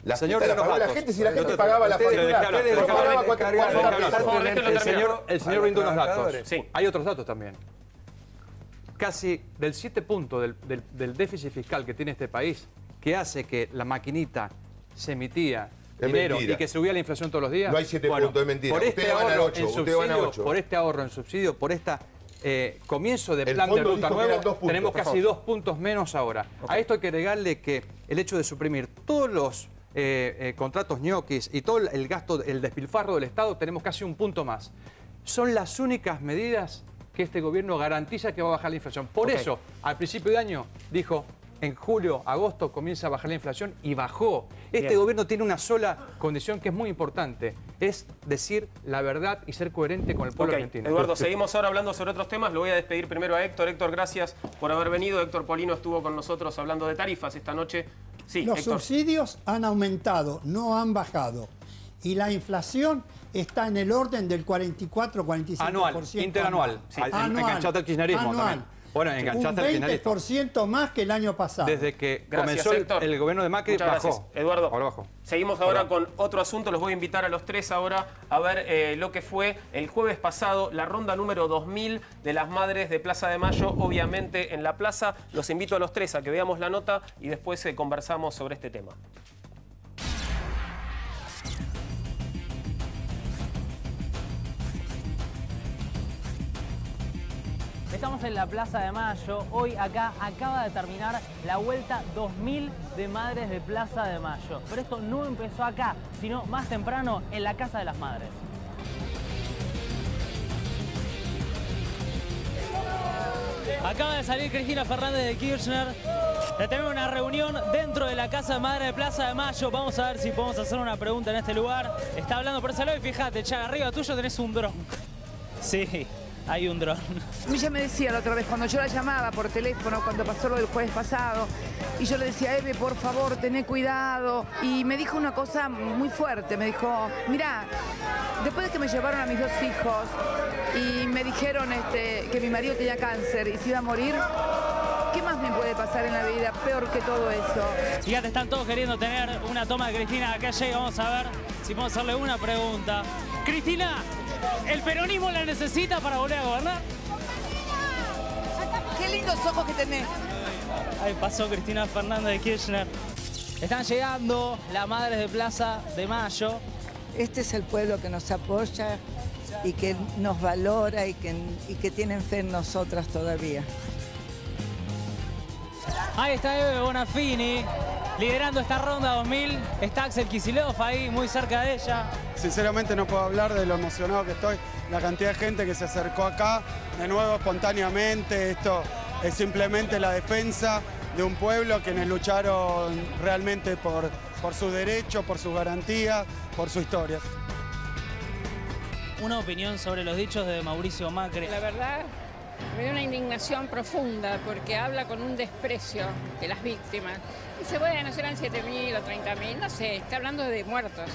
la señor la pagó la gente si la gente pagaba la factura. El señor brindó unos datos. Hay otros datos también. Casi del 7 puntos del déficit fiscal que tiene este país, que hace que la maquinita se emitía dinero y que subía la inflación todos los días. No hay 7 puntos, es mentira. Ustedes van al 8, por este ahorro en subsidio, por esta comienzo de plan de ruta nuevo, tenemos casi 2 puntos menos ahora. A esto hay que agregarle que el hecho de suprimir todos los contratos ñoquis y todo el gasto, el despilfarro del Estado, tenemos casi 1 punto más. Son las únicas medidas que este gobierno garantiza que va a bajar la inflación. Por eso, al principio de año, dijo, en julio, agosto, comienza a bajar la inflación y bajó. Este gobierno tiene una sola condición que es muy importante, es decir la verdad y ser coherente con el pueblo argentino. Eduardo, seguimos ahora hablando sobre otros temas. Lo voy a despedir primero a Héctor. Héctor, gracias por haber venido. Héctor Polino estuvo con nosotros hablando de tarifas esta noche. Sí, los Héctor. subsidios han aumentado, no han bajado. Y la inflación está en el orden del 44-45%. Anual, interanual. Enganchate al kirchnerismo también. Bueno, enganchaste al kirchnerismo. Un 20% más que el año pasado. Desde que comenzó el gobierno de Macri, bajó. Eduardo, ahora bajó. Seguimos ahora con otro asunto. Los voy a invitar a los tres ahora a ver lo que fue el jueves pasado, la ronda número 2000 de las Madres de Plaza de Mayo, obviamente en la plaza. Los invito a los tres a que veamos la nota y después conversamos sobre este tema. Estamos en la Plaza de Mayo. Hoy acá acaba de terminar la vuelta 2000 de Madres de Plaza de Mayo. Pero esto no empezó acá, sino más temprano en la Casa de las Madres. Acaba de salir Cristina Fernández de Kirchner Ya tenemos una reunión dentro de la Casa de Madre de Plaza de Mayo. Vamos a ver si podemos hacer una pregunta en este lugar. Está hablando por ese lado y fíjate, Chaga, arriba tuyo tenés un dron. Sí, hay un dron. Ella me decía la otra vez, cuando yo la llamaba por teléfono, cuando pasó lo del jueves pasado, y yo le decía, Eve, por favor, tené cuidado. Y me dijo una cosa muy fuerte, me dijo, mirá, después de que me llevaron a mis 2 hijos y me dijeron que mi marido tenía cáncer y se iba a morir, ¿qué más me puede pasar en la vida peor que todo eso? Fíjate, están todos queriendo tener una toma de Cristina acá llega. Vamos a ver si podemos hacerle una pregunta. Cristina, ¿el peronismo la necesita para volver a gobernar? ¡Qué lindos ojos que tenés! Ahí pasó Cristina Fernández de Kirchner. Están llegando las madres de Plaza de Mayo. Este es el pueblo que nos apoya y que nos valora y que tienen fe en nosotras todavía. Ahí está Eve Bonafini, liderando esta ronda 2000. Está Axel Kicillof ahí, muy cerca de ella. Sinceramente no puedo hablar de lo emocionado que estoy, la cantidad de gente que se acercó acá, de nuevo espontáneamente. Esto es simplemente la defensa de un pueblo quienes lucharon realmente por sus derechos, por sus garantías, por su historia. Una opinión sobre los dichos de Mauricio Macri. La verdad, me da una indignación profunda porque habla con un desprecio de las víctimas. Dice, bueno, serán 7.000 o 30.000, no sé, está hablando de muertos.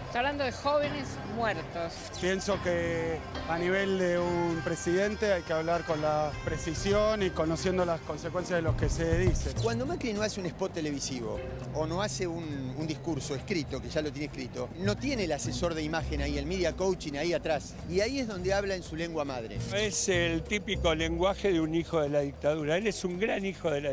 Está hablando de jóvenes muertos. Pienso que a nivel de un presidente hay que hablar con la precisión y conociendo las consecuencias de lo que se dice. Cuando Macri no hace un spot televisivo o no hace un discurso escrito, que ya lo tiene escrito, no tiene el asesor de imagen ahí, el media coaching ahí atrás. Y ahí es donde habla en su lengua madre. Es el típico lenguaje de un hijo de la dictadura. Él es un gran hijo de la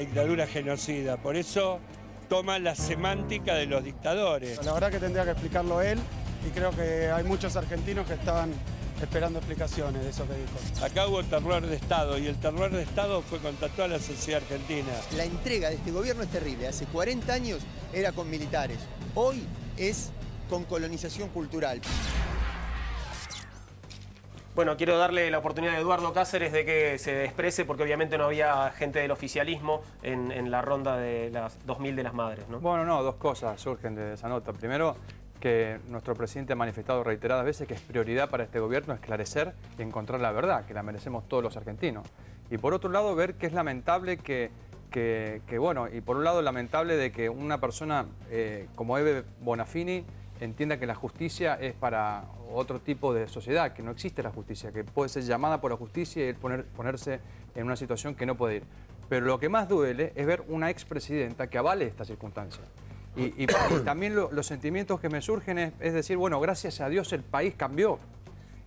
dictadura genocida. Por eso toma la semántica de los dictadores. La verdad que tendría que explicarlo él y creo que hay muchos argentinos que estaban esperando explicaciones de eso que dijo. Acá hubo terror de Estado y el terror de Estado fue contra toda la sociedad argentina. La entrega de este gobierno es terrible. Hace 40 años era con militares. Hoy es con colonización cultural. Bueno, quiero darle la oportunidad a Eduardo Cáceres de que se exprese, porque obviamente no había gente del oficialismo en la ronda de las 2000 de las madres, ¿no? Bueno, no, 2 cosas surgen de esa nota. Primero, que nuestro presidente ha manifestado reiteradas veces que es prioridad para este gobierno esclarecer y encontrar la verdad, que la merecemos todos los argentinos. Y por otro lado, ver que es lamentable bueno, y por un lado lamentable de que una persona como Eve Bonafini entienda que la justicia es para otro tipo de sociedad, que no existe la justicia, que puede ser llamada por la justicia y ponerse en una situación que no puede ir. Pero lo que más duele es ver una expresidenta que avale esta circunstancia. Y también los sentimientos que me surgen es decir, bueno, gracias a Dios el país cambió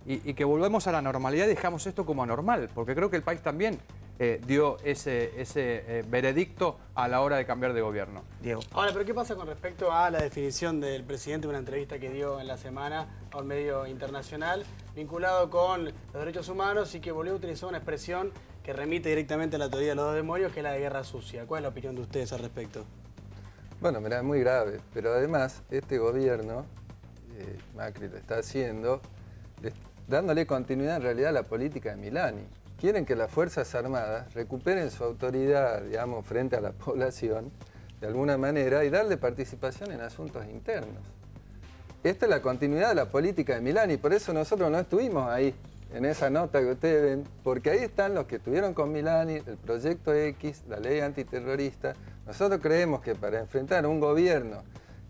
y que volvemos a la normalidad y dejamos esto como anormal, porque creo que el país también dio ese veredicto a la hora de cambiar de gobierno. Diego. Ahora, pero ¿qué pasa con respecto a la definición del presidente de una entrevista que dio en la semana a un medio internacional vinculado con los derechos humanos y que volvió a utilizar una expresión que remite directamente a la teoría de los 2 demonios, que es la de guerra sucia? ¿Cuál es la opinión de ustedes al respecto? Bueno, mirá, es muy grave, pero además este gobierno, Macri lo está haciendo, dándole continuidad en realidad a la política de Milani. Quieren que las Fuerzas Armadas recuperen su autoridad, digamos, frente a la población, de alguna manera, y darle participación en asuntos internos. Esta es la continuidad de la política de Milani, por eso nosotros no estuvimos ahí, en esa nota que ustedes ven, porque ahí están los que estuvieron con Milani, el Proyecto X, la ley antiterrorista. Nosotros creemos que para enfrentar un gobierno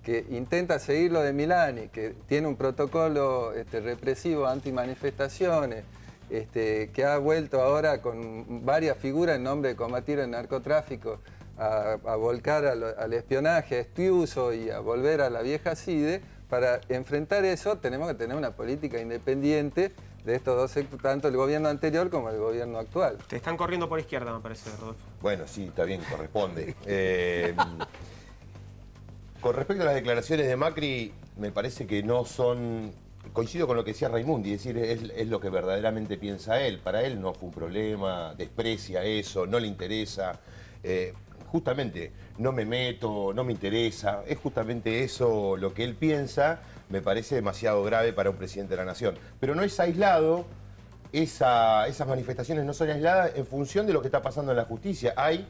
que intenta seguir lo de Milani, que tiene un protocolo represivo antimanifestaciones, que ha vuelto ahora con varias figuras en nombre de combatir el narcotráfico, a volcar al espionaje, a Estiuso y a volver a la vieja CIDE. Para enfrentar eso tenemos que tener una política independiente de estos 2 sectores, tanto el gobierno anterior como el gobierno actual. Te están corriendo por izquierda, me parece, Rodolfo. Bueno, sí, está bien, corresponde. Con respecto a las declaraciones de Macri, me parece que no son... Coincido con lo que decía Raimundi, es decir, es lo que verdaderamente piensa él. Para él no fue un problema, desprecia eso, no le interesa. Justamente, no me meto, no me interesa. Es justamente eso lo que él piensa, me parece demasiado grave para un presidente de la nación. Pero no es aislado, esas manifestaciones no son aisladas en función de lo que está pasando en la justicia. Hay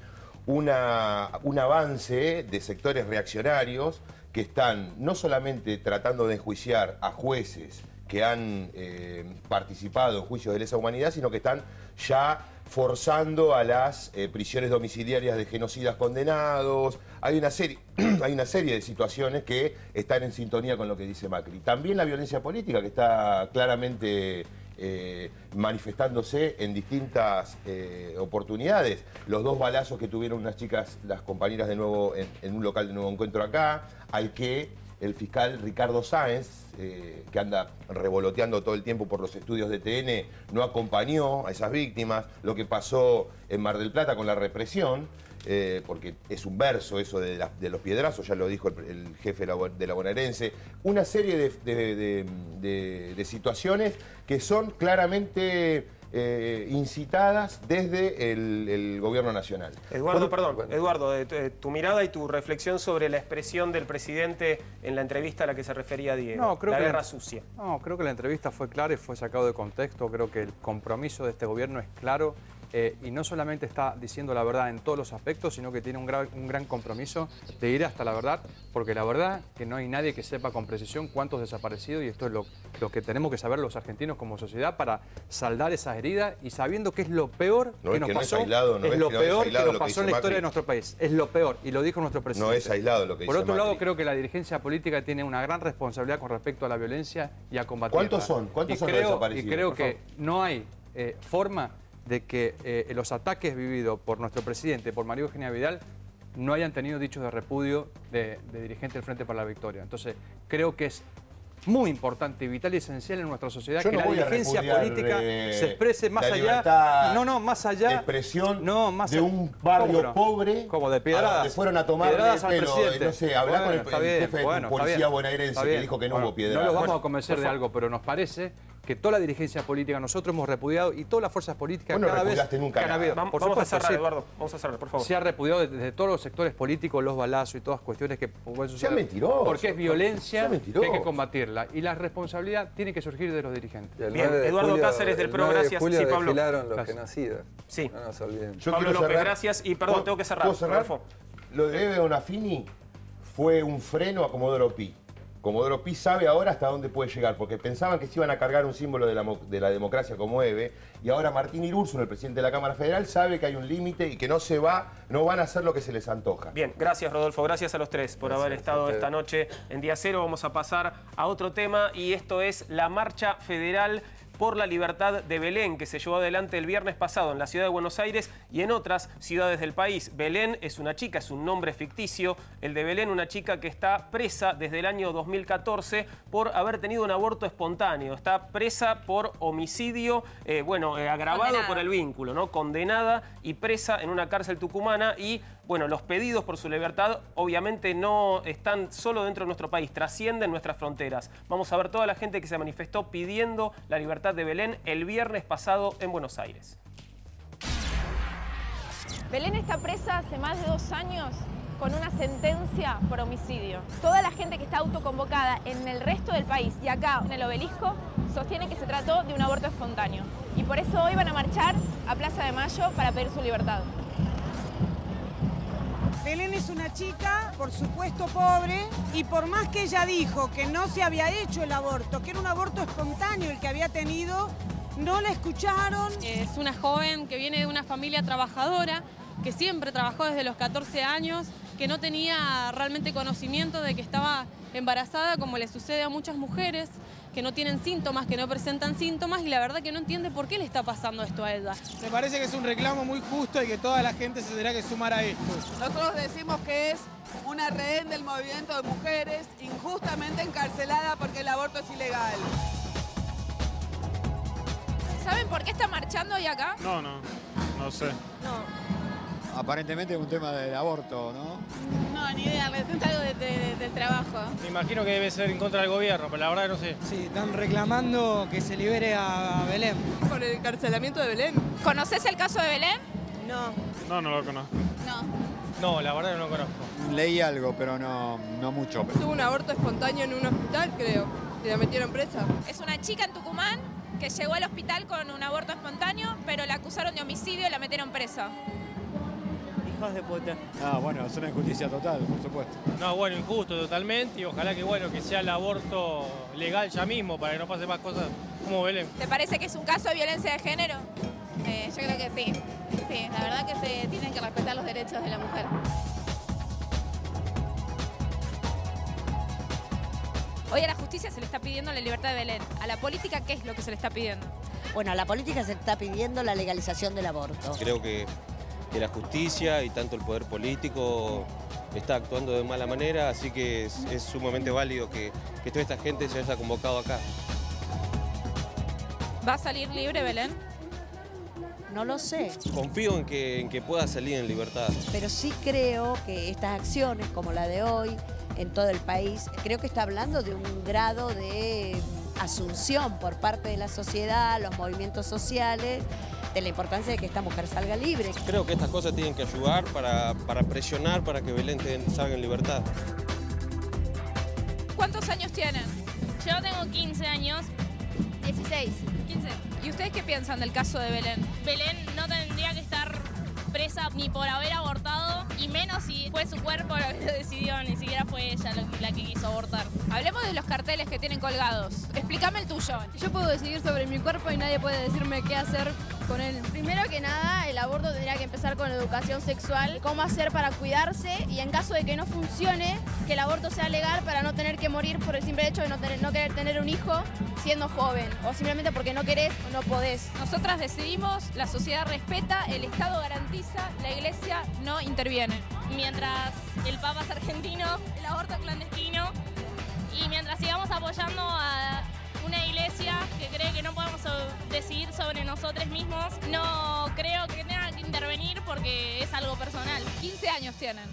un avance de sectores reaccionarios que están no solamente tratando de enjuiciar a jueces que han participado en juicios de lesa humanidad, sino que están ya forzando a las prisiones domiciliarias de genocidas condenados. Hay una serie de situaciones que están en sintonía con lo que dice Macri. También la violencia política, que está claramente manifestándose en distintas oportunidades. Los 2 balazos que tuvieron unas chicas, las compañeras de nuevo en un local de Nuevo Encuentro acá, al que el fiscal Ricardo Sáenz, que anda revoloteando todo el tiempo por los estudios de TN, no acompañó a esas víctimas. Lo que pasó en Mar del Plata con la represión, porque es un verso eso de los piedrazos, ya lo dijo el jefe de la bonaerense. Una serie de situaciones que son claramente incitadas desde el gobierno nacional. Eduardo, Eduardo, tu mirada y tu reflexión sobre la expresión del presidente en la entrevista a la que se refería Diego, la guerra sucia. No, creo que la entrevista fue clara y fue sacado de contexto. Creo que el compromiso de este gobierno es claro. Y no solamente está diciendo la verdad en todos los aspectos, sino que tiene un gran compromiso de ir hasta la verdad, porque la verdad que no hay nadie que sepa con precisión cuántos desaparecidos, y esto es lo que tenemos que saber los argentinos como sociedad para saldar esas heridas, y sabiendo que es lo peor que nos pasó, es lo peor que nos pasó en la historia de nuestro país, es lo peor, y lo dijo nuestro presidente. No es aislado lo que dice Por otro lado, Macri. creo que la dirigencia política tiene una gran responsabilidad con respecto a la violencia y a combatirla. ¿Cuántos son? ¿Cuántos son los desaparecidos? Y creo que no hay forma de que los ataques vividos por nuestro presidente, por María Eugenia Vidal, no hayan tenido dichos de repudio de dirigente del Frente para la Victoria. Entonces, creo que es muy importante, vital y esencial en nuestra sociedad que la dirigencia política se exprese más allá. Más allá. De expresión más de un barrio pobre. Como de Piedradas. Que fueron a tomarle el pelo. No sé, hablar con el jefe de policía bonaerense que dijo que no hubo Piedradas. No los vamos a convencer de algo, pero nos parece que toda la dirigencia política nosotros hemos repudiado, y todas las fuerzas políticas cada vez nunca que han habido. Vamos a cerrar, Eduardo. Vamos a cerrar, por favor. Se ha repudiado desde todos los sectores políticos los balazos y todas cuestiones que pueden suceder. Sean mentirosos. Porque es violencia que hay que combatirla. Y la responsabilidad tiene que surgir de los dirigentes. Bien, Eduardo Cáceres del PRO, gracias. Sí, Pablo. Desfilaron los genocidas. Sí. No nos olvidemos. Pablo López, gracias. Y perdón, tengo que cerrar. ¿Puedo cerrar? Lo de Eve Donafini fue un freno a Comodoro Pi. Comodoro Pi sabe ahora hasta dónde puede llegar, porque pensaban que se iban a cargar un símbolo de la democracia como Eve, y ahora Martín Irursun, el presidente de la Cámara Federal, sabe que hay un límite y que no van a hacer lo que se les antoja. Bien, gracias Rodolfo, gracias a los tres por haber estado esta noche en Día Cero. Vamos a pasar a otro tema, y esto es la marcha federal por la libertad de Belén, que se llevó adelante el viernes pasado en la ciudad de Buenos Aires y en otras ciudades del país. Belén es una chica, es un nombre ficticio. El de Belén, una chica que está presa desde el año 2014 por haber tenido un aborto espontáneo. Está presa por homicidio, agravado condenada por el vínculo, ¿no? Condenada y presa en una cárcel tucumana. Y bueno, los pedidos por su libertad obviamente no están solo dentro de nuestro país, trascienden nuestras fronteras. Vamos a ver toda la gente que se manifestó pidiendo la libertad de Belén el viernes pasado en Buenos Aires. Belén está presa hace más de 2 años con una sentencia por homicidio. Toda la gente que está autoconvocada en el resto del país y acá en el Obelisco sostiene que se trató de un aborto espontáneo. Y por eso hoy van a marchar a Plaza de Mayo para pedir su libertad. Belén es una chica, por supuesto, pobre, y por más que ella dijo que no se había hecho el aborto, que era un aborto espontáneo el que había tenido, no la escucharon. Es una joven que viene de una familia trabajadora, que siempre trabajó desde los 14 años, que no tenía realmente conocimiento de que estaba embarazada, como le sucede a muchas mujeres, que no tienen síntomas, que no presentan síntomas, y la verdad que no entiende por qué le está pasando esto a ella. Me parece que es un reclamo muy justo y que toda la gente se tendrá que sumar a esto. Nosotros decimos que es una rehén del movimiento de mujeres injustamente encarcelada porque el aborto es ilegal. ¿Saben por qué está marchando hoy acá? No sé. No. Aparentemente es un tema del aborto, ¿no? No, ni idea, es algo del trabajo. Me imagino que debe ser en contra del gobierno, pero la verdad no sé. Sí, están reclamando que se libere a Belén. Por el encarcelamiento de Belén. ¿Conoces el caso de Belén? No lo conozco. No, la verdad no lo conozco. Leí algo, pero no mucho. Tuvo un aborto espontáneo en un hospital, creo, y la metieron presa. Es una chica en Tucumán que llegó al hospital con un aborto espontáneo, pero la acusaron de homicidio y la metieron presa. hijos de puta. Ah, bueno, es una injusticia total, por supuesto. No, bueno, injusto totalmente y ojalá que, bueno, que sea el aborto legal ya mismo para que no pase más cosas como Belén. ¿Te parece que es un caso de violencia de género? Yo creo que sí. Sí, la verdad que se tienen que respetar los derechos de la mujer. Hoy a la justicia se le está pidiendo la libertad de Belén. A la política, ¿qué es lo que se le está pidiendo? Bueno, a la política se está pidiendo la legalización del aborto. Creo que la justicia y tanto el poder político está actuando de mala manera, así que es sumamente válido que toda esta gente se haya convocado acá. ¿Va a salir libre Belén? No lo sé. Confío en que pueda salir en libertad. Pero sí creo que estas acciones, como la de hoy, en todo el país, creo que está hablando de un grado de asunción por parte de la sociedad, los movimientos sociales, de la importancia de que esta mujer salga libre. Creo que estas cosas tienen que ayudar para presionar para que Belén salga en libertad. ¿Cuántos años tienen? Yo tengo 15 años. 16. 15. ¿Y ustedes qué piensan del caso de Belén? Belén no tendría que estar presa ni por haber abortado, y menos si fue su cuerpo lo que lo decidió, ni siquiera fue ella la que quiso abortar. Hablemos de los carteles que tienen colgados. Explícame el tuyo. Yo puedo decidir sobre mi cuerpo y nadie puede decirme qué hacer con él. Primero que nada, el aborto tendría que empezar con la educación sexual, cómo hacer para cuidarse y en caso de que no funcione, que el aborto sea legal para no tener que morir por el simple hecho de no querer tener un hijo siendo joven o simplemente porque no querés o no podés. Nosotras decidimos, la sociedad respeta, el Estado garantiza, la Iglesia no interviene. Mientras el Papa es argentino, el aborto es clandestino, y mientras sigamos apoyando a una iglesia que cree que no podemos decidir sobre nosotros mismos, no creo que tenga que intervenir porque es algo personal. 15 años tienen.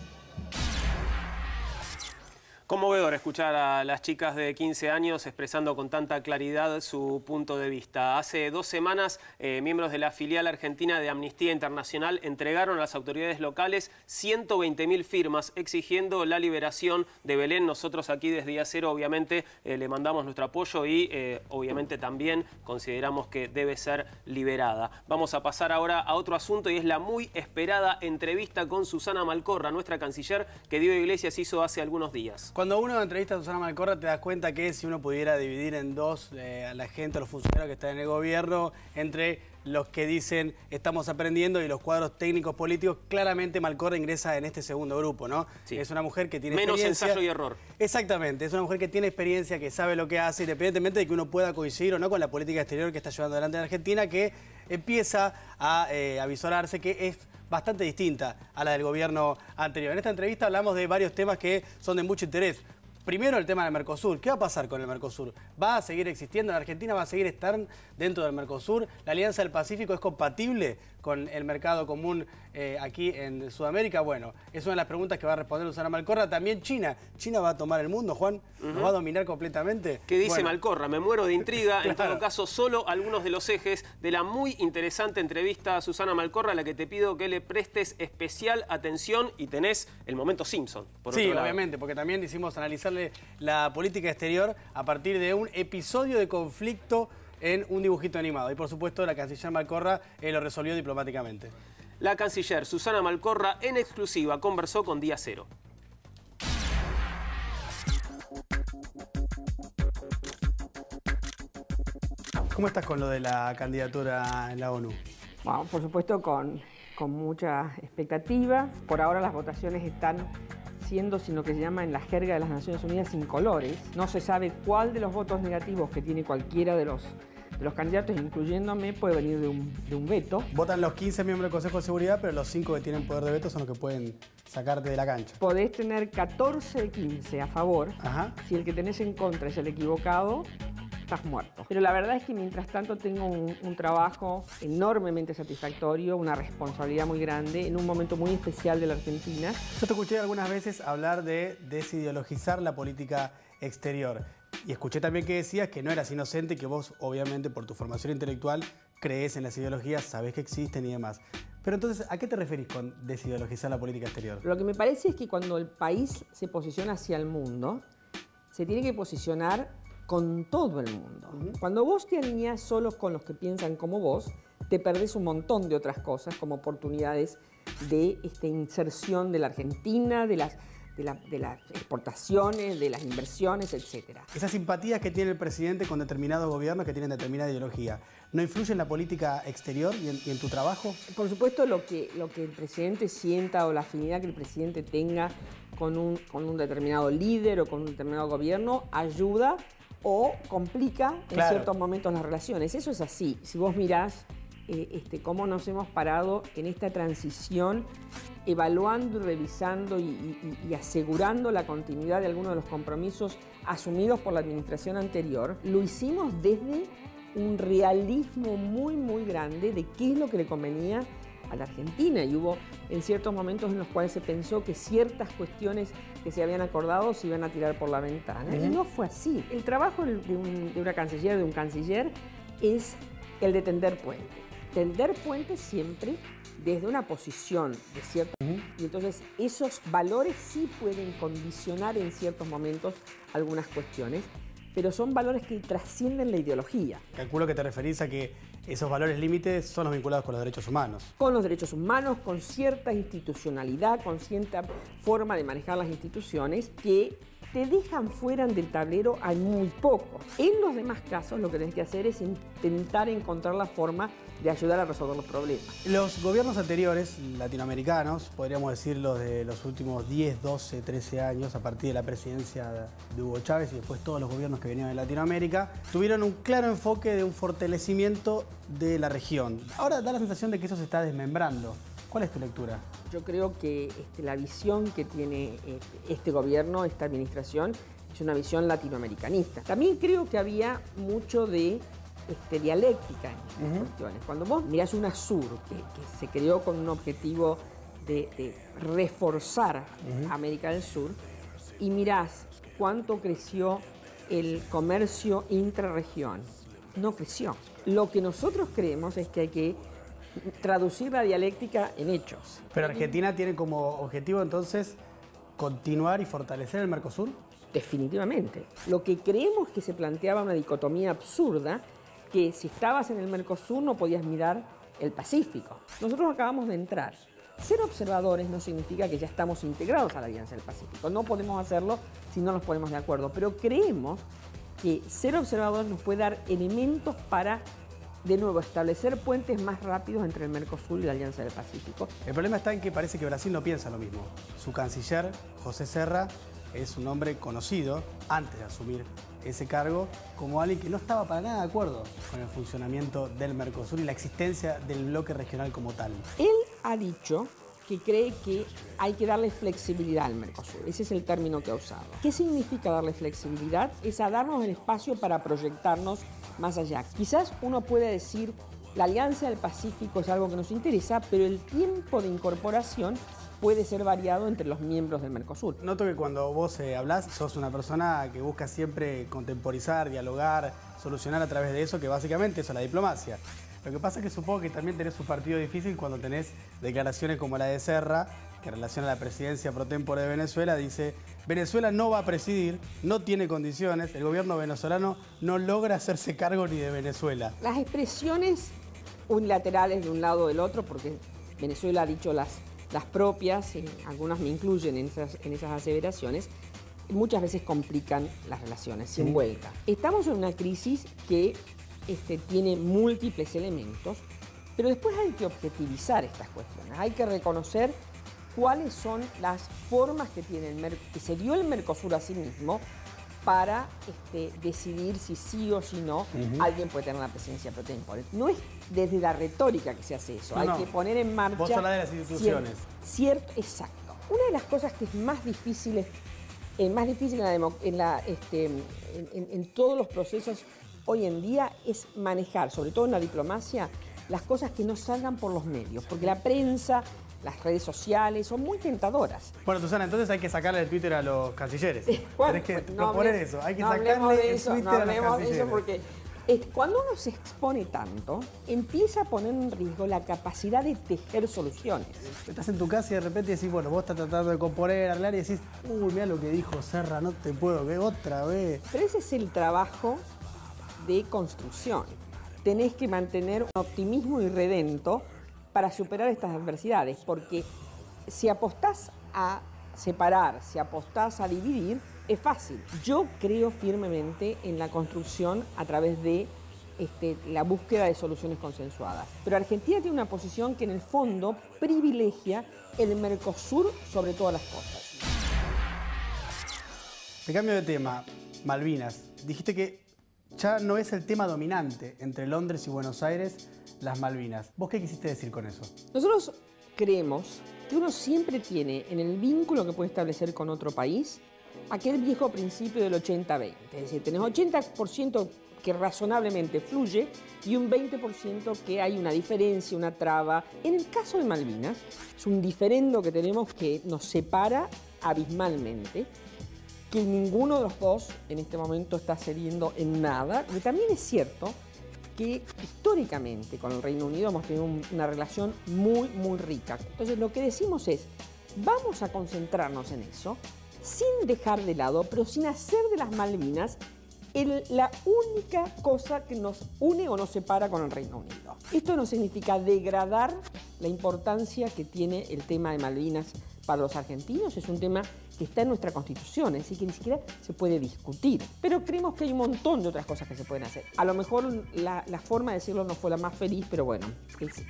Conmovedor escuchar a las chicas de 15 años expresando con tanta claridad su punto de vista. Hace 2 semanas, miembros de la filial argentina de Amnistía Internacional entregaron a las autoridades locales 120.000 firmas exigiendo la liberación de Belén. Nosotros aquí desde Día Cero obviamente le mandamos nuestro apoyo y obviamente también consideramos que debe ser liberada. Vamos a pasar ahora a otro asunto y es la muy esperada entrevista con Susana Malcorra, nuestra canciller que Diego Iglesias hizo hace algunos días. Cuando uno entrevista a Susana Malcorra te das cuenta que si uno pudiera dividir en dos a la gente, a los funcionarios que están en el gobierno, entre los que dicen estamos aprendiendo y los cuadros técnicos políticos, claramente Malcorra ingresa en este segundo grupo, ¿no? Sí. Es una mujer que tiene menos experiencia. Ensayo y error. Exactamente, es una mujer que tiene experiencia, que sabe lo que hace, independientemente de que uno pueda coincidir o no con la política exterior que está llevando adelante en Argentina, que empieza a avisorarse que es bastante distinta a la del gobierno anterior. En esta entrevista hablamos de varios temas que son de mucho interés. Primero, el tema del Mercosur. ¿Qué va a pasar con el Mercosur? ¿Va a seguir existiendo en Argentina? ¿Va a seguir estando dentro del Mercosur? ¿La Alianza del Pacífico es compatible con el mercado común aquí en Sudamérica? Bueno, es una de las preguntas que va a responder Susana Malcorra. También China. ¿China va a tomar el mundo, Juan? ¿Nos va a dominar completamente? ¿Qué dice Malcorra? Me muero de intriga. Claro. En todo caso, solo algunos de los ejes de la muy interesante entrevista a Susana Malcorra, a la que te pido que le prestes especial atención y tenés el momento Simpson. Sí, obviamente, porque también hicimos analizarle la política exterior a partir de un episodio de conflicto en un dibujito animado. Y por supuesto la canciller Malcorra lo resolvió diplomáticamente. La canciller Susana Malcorra en exclusiva conversó con Día Cero. ¿Cómo estás con lo de la candidatura en la ONU? Bueno, por supuesto con mucha expectativa. Por ahora las votaciones están siendo, sin lo que se llama en la jerga de las Naciones Unidas, incolores. No se sabe cuál de los votos negativos que tiene cualquiera de los candidatos, incluyéndome, puede venir de un veto. Votan los 15 miembros del Consejo de Seguridad, pero los 5 que tienen poder de veto son los que pueden sacarte de la cancha. Podés tener 14 de 15 a favor. Ajá. Si el que tenés en contra es el equivocado, estás muerto. Pero la verdad es que mientras tanto tengo un trabajo enormemente satisfactorio, una responsabilidad muy grande, en un momento muy especial de la Argentina. Yo te escuché algunas veces hablar de desideologizar la política exterior. Y escuché también que decías que no eras inocente, que vos, obviamente, por tu formación intelectual, crees en las ideologías, sabés que existen y demás. Pero entonces, ¿a qué te referís con desideologizar la política exterior? Lo que me parece es que cuando el país se posiciona hacia el mundo, se tiene que posicionar con todo el mundo. Cuando vos te alineás solo con los que piensan como vos, te perdés un montón de otras cosas como oportunidades de inserción de la Argentina, de las exportaciones, de las inversiones, etc. Esas simpatías que tiene el presidente con determinados gobiernos que tienen determinada ideología, ¿no influye en la política exterior y en tu trabajo? Por supuesto, lo que el presidente sienta o la afinidad que el presidente tenga con un determinado líder o con un determinado gobierno ayuda o complica en ciertos momentos las relaciones. Eso es así. Si vos mirás cómo nos hemos parado en esta transición, evaluando y revisando y asegurando la continuidad de algunos de los compromisos asumidos por la administración anterior, lo hicimos desde un realismo muy, muy grande de qué es lo que le convenía a la Argentina. Y hubo en ciertos momentos en los cuales se pensó que ciertas cuestiones que se habían acordado se iban a tirar por la ventana. Y no fue así. El trabajo de una canciller, de un canciller, es el de tender puentes. Tender puentes siempre desde una posición de cierto... Y entonces esos valores sí pueden condicionar en ciertos momentos algunas cuestiones, pero son valores que trascienden la ideología. Calculo que te referís a que esos valores límites son los vinculados con los derechos humanos. Con los derechos humanos, con cierta institucionalidad, con cierta forma de manejar las instituciones que te dejan fuera del tablero hay muy pocos. En los demás casos lo que tenés que hacer es intentar encontrar la forma de ayudar a resolver los problemas. Los gobiernos anteriores, latinoamericanos, podríamos decirlo de los últimos 10, 12, 13 años, a partir de la presidencia de Hugo Chávez y después todos los gobiernos que venían de Latinoamérica, tuvieron un claro enfoque de un fortalecimiento de la región. Ahora da la sensación de que eso se está desmembrando. ¿Cuál es tu lectura? Yo creo que la visión que tiene este gobierno, esta administración, es una visión latinoamericanista. También creo que había mucho de dialéctica en estas cuestiones. Cuando vos mirás UNASUR, que se creó con un objetivo de reforzar América del Sur, y mirás cuánto creció el comercio intrarregión, no creció. Lo que nosotros creemos es que hay que traducir la dialéctica en hechos. ¿Pero Argentina tiene como objetivo entonces continuar y fortalecer el Mercosur? Definitivamente. Lo que creemos que se planteaba una dicotomía absurda, que si estabas en el Mercosur no podías mirar el Pacífico. Nosotros acabamos de entrar. Ser observadores no significa que ya estamos integrados a la Alianza del Pacífico. No podemos hacerlo si no nos ponemos de acuerdo. Pero creemos que ser observadores nos puede dar elementos para, de nuevo, establecer puentes más rápidos entre el Mercosur y la Alianza del Pacífico. El problema está en que parece que Brasil no piensa lo mismo. Su canciller, José Serra, es un hombre conocido, antes de asumir ese cargo, como alguien que no estaba para nada de acuerdo con el funcionamiento del Mercosur y la existencia del bloque regional como tal. Él ha dicho que cree que hay que darle flexibilidad al Mercosur. Ese es el término que ha usado. ¿Qué significa darle flexibilidad? Es a darnos el espacio para proyectarnos más allá. Quizás uno puede decir, la Alianza del Pacífico es algo que nos interesa, pero el tiempo de incorporación puede ser variado entre los miembros del Mercosur. Noto que cuando vos hablás, sos una persona que busca siempre contemporizar, dialogar, solucionar a través de eso, que básicamente eso es la diplomacia. Lo que pasa es que supongo que también tenés un partido difícil cuando tenés declaraciones como la de Serra, que en relación a la presidencia pro tempore de Venezuela dice: Venezuela no va a presidir, no tiene condiciones, el gobierno venezolano no logra hacerse cargo ni de Venezuela. Las expresiones unilaterales de un lado o del otro, porque Venezuela ha dicho las propias, algunas me incluyen en esas aseveraciones, muchas veces complican las relaciones, sin vuelta. Estamos en una crisis que tiene múltiples elementos, pero después hay que objetivizar estas cuestiones, hay que reconocer cuáles son las formas que se dio el Mercosur a sí mismo para decidir si sí o si no alguien puede tener una presidencia pro tempore. No es desde la retórica que se hace eso, hay que poner en marcha... Vos hablás de las instituciones. Exacto. Una de las cosas que es más difícil en todos los procesos hoy en día es manejar, sobre todo en la diplomacia, las cosas que no salgan por los medios, porque la prensa, las redes sociales son muy tentadoras. Bueno, Susana, entonces hay que sacarle el Twitter a los cancilleres. Tenés que proponer eso, hay que sacarle el Twitter a los cancilleres. Porque cuando uno se expone tanto, empieza a poner en riesgo la capacidad de tejer soluciones. Estás en tu casa y de repente decís, bueno, vos estás tratando de componer, arreglar y decís, uy, mira lo que dijo Serra, no te puedo ver otra vez. Pero ese es el trabajo de construcción. tenés que mantener un optimismo irredento para superar estas adversidades, porque si apostás a separar, si apostás a dividir, es fácil. Yo creo firmemente en la construcción a través de la búsqueda de soluciones consensuadas. Pero Argentina tiene una posición que en el fondo privilegia el Mercosur sobre todas las cosas. Te cambio de tema, Malvinas. Dijiste que ya no es el tema dominante entre Londres y Buenos Aires, las Malvinas. ¿Vos qué quisiste decir con eso? Nosotros creemos que uno siempre tiene en el vínculo que puede establecer con otro país aquel viejo principio del 80-20. Es decir, tenés 80% que razonablemente fluye y un 20% que hay una diferencia, una traba. En el caso de Malvinas, es un diferendo que tenemos que nos separa abismalmente, que ninguno de los dos en este momento está cediendo en nada. Y también es cierto que históricamente con el Reino Unido hemos tenido una relación muy, muy rica. Entonces lo que decimos es, vamos a concentrarnos en eso, sin dejar de lado, pero sin hacer de las Malvinas la única cosa que nos une o nos separa con el Reino Unido. Esto no significa degradar la importancia que tiene el tema de Malvinas para los argentinos. Es un tema que está en nuestra Constitución, así que ni siquiera se puede discutir. Pero creemos que hay un montón de otras cosas que se pueden hacer. A lo mejor la forma de decirlo no fue la más feliz, pero bueno,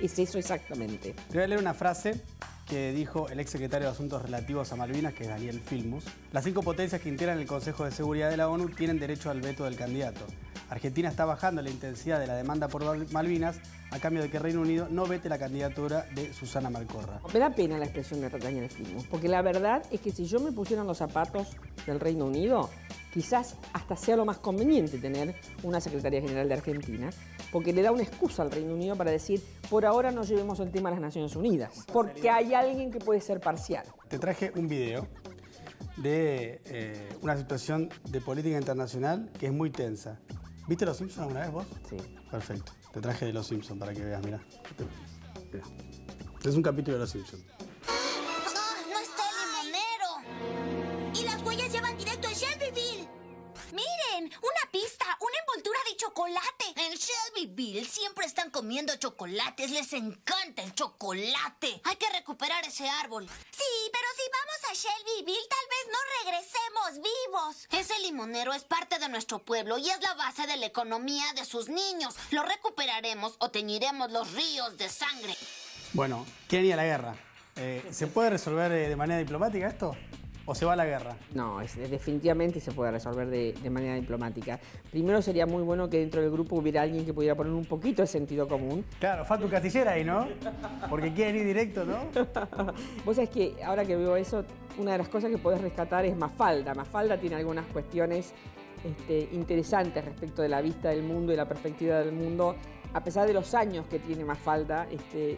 es eso exactamente. Te voy a leer una frase que dijo el exsecretario de Asuntos Relativos a Malvinas, que es Daniel Filmus. Las 5 potencias que integran el Consejo de Seguridad de la ONU tienen derecho al veto del candidato. Argentina está bajando la intensidad de la demanda por Malvinas a cambio de que Reino Unido no vete la candidatura de Susana Malcorra. Me da pena la expresión de Daniel Filmus, porque la verdad es que si yo me pusiera en los zapatos del Reino Unido, quizás hasta sea lo más conveniente tener una Secretaría General de Argentina, porque le da una excusa al Reino Unido para decir, por ahora no llevemos el tema a las Naciones Unidas, porque hay alguien que puede ser parcial. Te traje un video de una situación de política internacional que es muy tensa. ¿Viste Los Simpsons alguna vez vos? Sí. Perfecto. Te traje de Los Simpsons para que veas, mirá. Mirá. Este es un capítulo de Los Simpsons. ¡No está el limonero! ¡Y las huellas llevan directo a Shelbyville! ¡Miren! ¡Una pista! ¡Una envoltura de chocolate! En Shelbyville siempre están comiendo chocolates. Les encanta el chocolate. Hay que recuperar ese árbol. Sí, pero si vamos a Shelbyville, tal vez no regresemos vivos. Ese limonero es parte de nuestro pueblo y es la base de la economía de sus niños. Lo recuperaremos o teñiremos los ríos de sangre. Bueno, quieren ir a la guerra. ¿Se puede resolver de manera diplomática esto? ¿O se va a la guerra? No, definitivamente se puede resolver de manera diplomática. Primero sería muy bueno que dentro del grupo hubiera alguien que pudiera poner un poquito de sentido común. Claro, falta un canciller ahí, ¿no? Porque quieren ir directo, ¿no? Vos sabés que ahora que veo eso, una de las cosas que podés rescatar es Mafalda. Mafalda tiene algunas cuestiones interesantes respecto de la vista del mundo y la perspectiva del mundo. A pesar de los años que tiene Mafalda,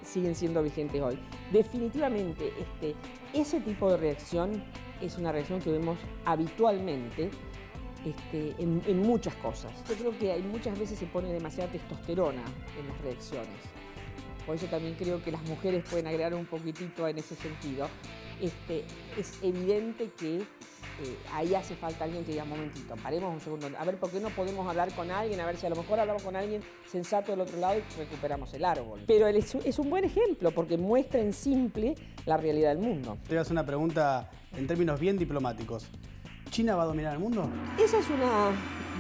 siguen siendo vigentes hoy. Definitivamente, ese tipo de reacción es una reacción que vemos habitualmente en muchas cosas. Yo creo que muchas veces se pone demasiada testosterona en las reacciones. Por eso también creo que las mujeres pueden agregar un poquitito en ese sentido. Es evidente que ahí hace falta alguien que diga, un momentito, paremos un segundo, a ver, ¿por qué no podemos hablar con alguien? A ver si a lo mejor hablamos con alguien sensato del otro lado y recuperamos el árbol. Pero es un buen ejemplo porque muestra en simple la realidad del mundo. Te voy a hacer una pregunta en términos bien diplomáticos. ¿China va a dominar el mundo? Esa es una